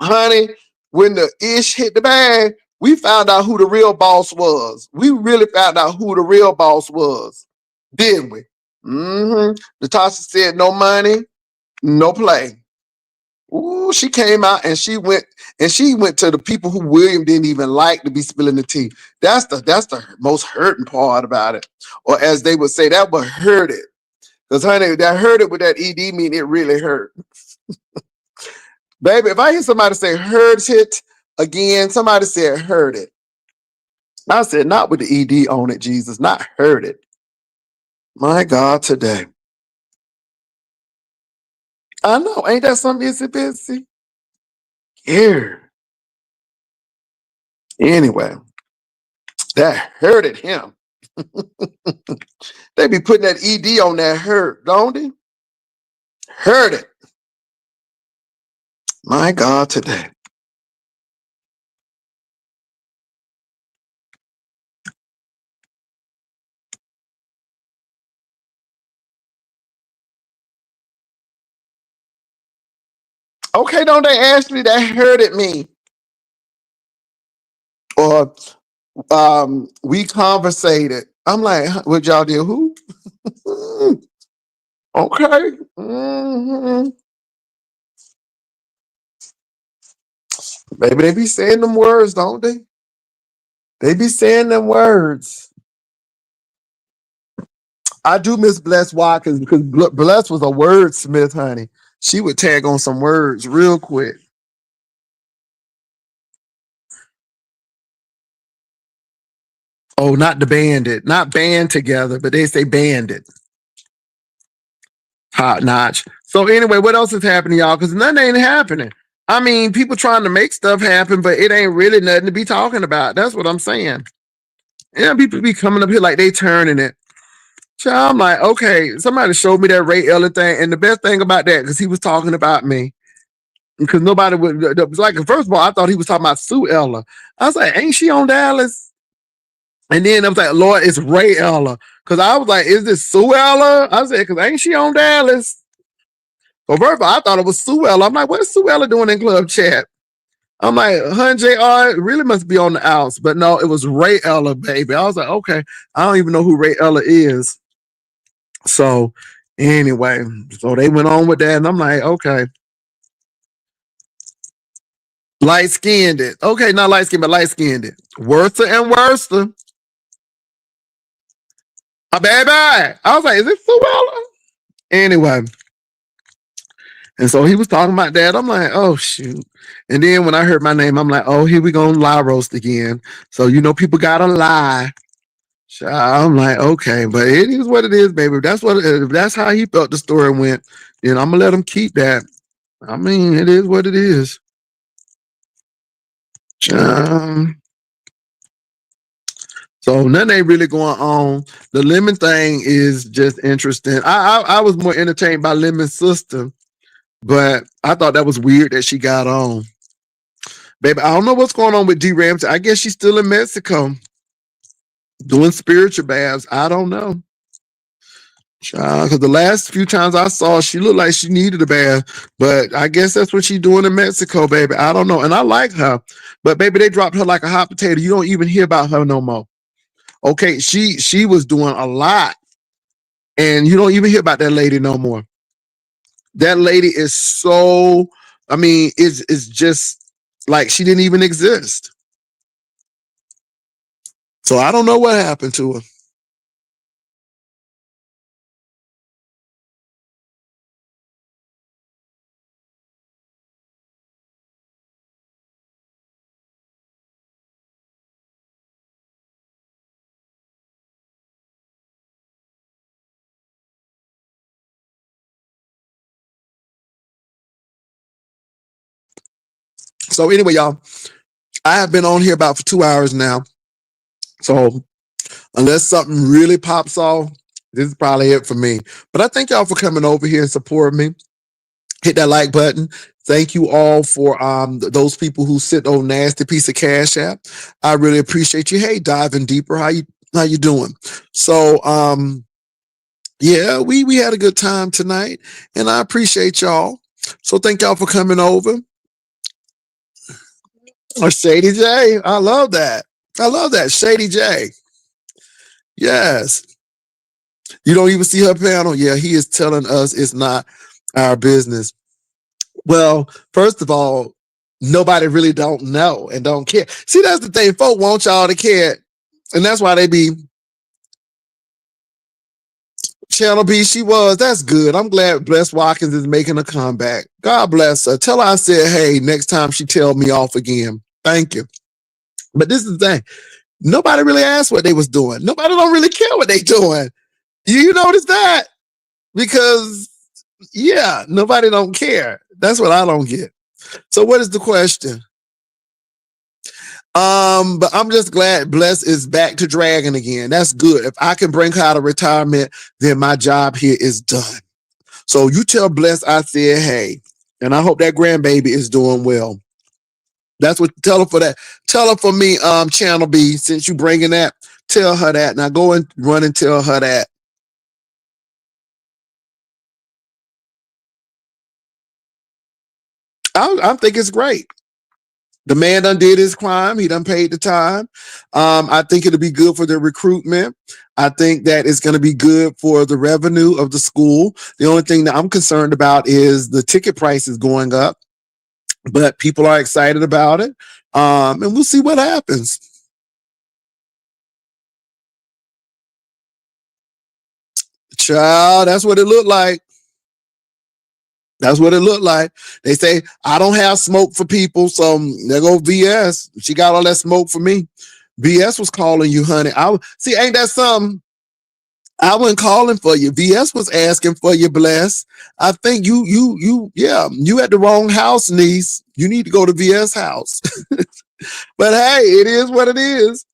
Honey, when the ish hit the bag, we found out who the real boss was. We really found out who the real boss was, didn't we? Natasha said no money, no play. Ooh, she came out and she went to the people who William didn't even like to be spilling the tea. That's the most hurting part about it. Or as they would say, that would hurt it. Because honey, that hurt it with that ED mean it really hurt. Baby, if I hear somebody say hurt it again, somebody said hurt it. I said, not with the ED on it, Jesus, not hurt it. My God, today. I know, ain't that something itsy bitsy? Yeah. Anyway, that hurted him. They be putting that ED on that hurt, don't they? Hurt it. My God, today. Okay, don't they ask me that hurted me? Or we conversated. I'm like, what y'all did? Who? Okay. Maybe they be saying them words, don't they? They be saying them words. I do miss Bless Watkins because Bless was a wordsmith, honey. She would tag on some words real quick. Oh, not the bandit, not band together, but they say bandit. Top notch. So anyway, what else is happening, y'all? Because nothing ain't happening. I mean, people trying to make stuff happen, but it ain't really nothing to be talking about. That's what I'm saying. Yeah, people be coming up here like they turning it. Child, I'm like, okay, somebody showed me that Ray Ella thing, and the best thing about that, because he was talking about me, because nobody would. It was like, first of all, I thought he was talking about Sue Ella. I was like, ain't she on Dallas? And then I was like, Lord, it's Ray Ella, because I was like, is this Sue Ella? I said, because ain't she on Dallas? Well, first of all, I thought it was Sue Ella. I'm like, what is Sue Ella doing in club chat? I'm like, hun, JR, really must be on the outs. But no, it was Ray Ella, baby. I was like, okay, I don't even know who Ray Ella is. So anyway, so they went on with that, and I'm like, okay. Light skinned it. Okay, not light skinned, but light skinned it. Worse and worse. Baby. I was like, is it Sue Ella? Anyway. And so he was talking about that. I'm like, oh shoot. And then when I heard my name, I'm like, oh, here we go lie roast again. So people gotta lie. I'm like, okay, but it is what it is, baby. If that's how he felt the story went, then I'm gonna let him keep that. I mean, it is what it is. So nothing ain't really going on. The Lemon thing is just interesting. I was more entertained by Lemon's sister, but I thought that was weird that she got on. Baby, I don't know what's going on with D Ramsey. I guess she's still in Mexico doing spiritual baths. I don't know. Because the last few times I saw her, she looked like she needed a bath. But I guess that's what she's doing in Mexico, baby. I don't know. And I like her. But baby, they dropped her like a hot potato. You don't even hear about her no more. Okay, she was doing a lot. And you don't even hear about that lady no more. That lady is so, I mean, it's just like she didn't even exist. So I don't know what happened to her. So anyway, y'all, I have been on here about for 2 hours now. So unless something really pops off, This is probably it for me. But I thank y'all for coming over here and supporting me. Hit that like button. Thank you all for those people who sent on nasty piece of cash app. I really appreciate you. Hey, diving deeper. How you doing? So yeah, we had a good time tonight, and I appreciate y'all. So thank y'all for coming over. Or Shady J. I love that. I love that. Shady J. Yes. You don't even see her panel. Yeah, he is telling us it's not our business. Well, first of all, nobody really don't know and don't care. See, that's the thing. Folk want y'all to care. And that's why they be Channel B. She was. That's good. I'm glad Bless Watkins is making a comeback. God bless her. Tell her I said, hey, next time she tell me off again. Thank you. But this is the thing. Nobody really asked what they was doing. Nobody don't really care what they doing. You notice that? Because yeah, nobody don't care. That's what I don't get. So what is the question? But I'm just glad Bless is back to dragging again. That's good. If I can bring her out of retirement, then my job here is done. So you tell Bless I said, hey, and I hope that grandbaby is doing well. That's what tell her for that. Tell her for me, Channel B, since you bringing that, tell her that. Now go and run and tell her that. I think it's great. The man done did his crime. He done paid the time. I think it'll be good for the recruitment. I think that it's going to be good for the revenue of the school. The only thing that I'm concerned about is the ticket prices going up, but people are excited about it. And we'll see what happens. Child, that's what it looked like. That's what it looked like. They say, I don't have smoke for people. So there go VS. She got all that smoke for me. VS was calling you, honey. I see, ain't that something? I wasn't calling for you. VS was asking for you, Bless. I think yeah, you at the wrong house, niece. You need to go to VS house. But hey, it is what it is.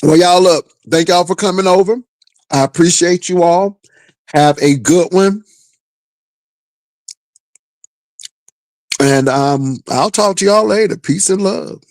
Well, y'all look, thank y'all for coming over. I appreciate you all. Have a good one. And I'll talk to y'all later. Peace and love.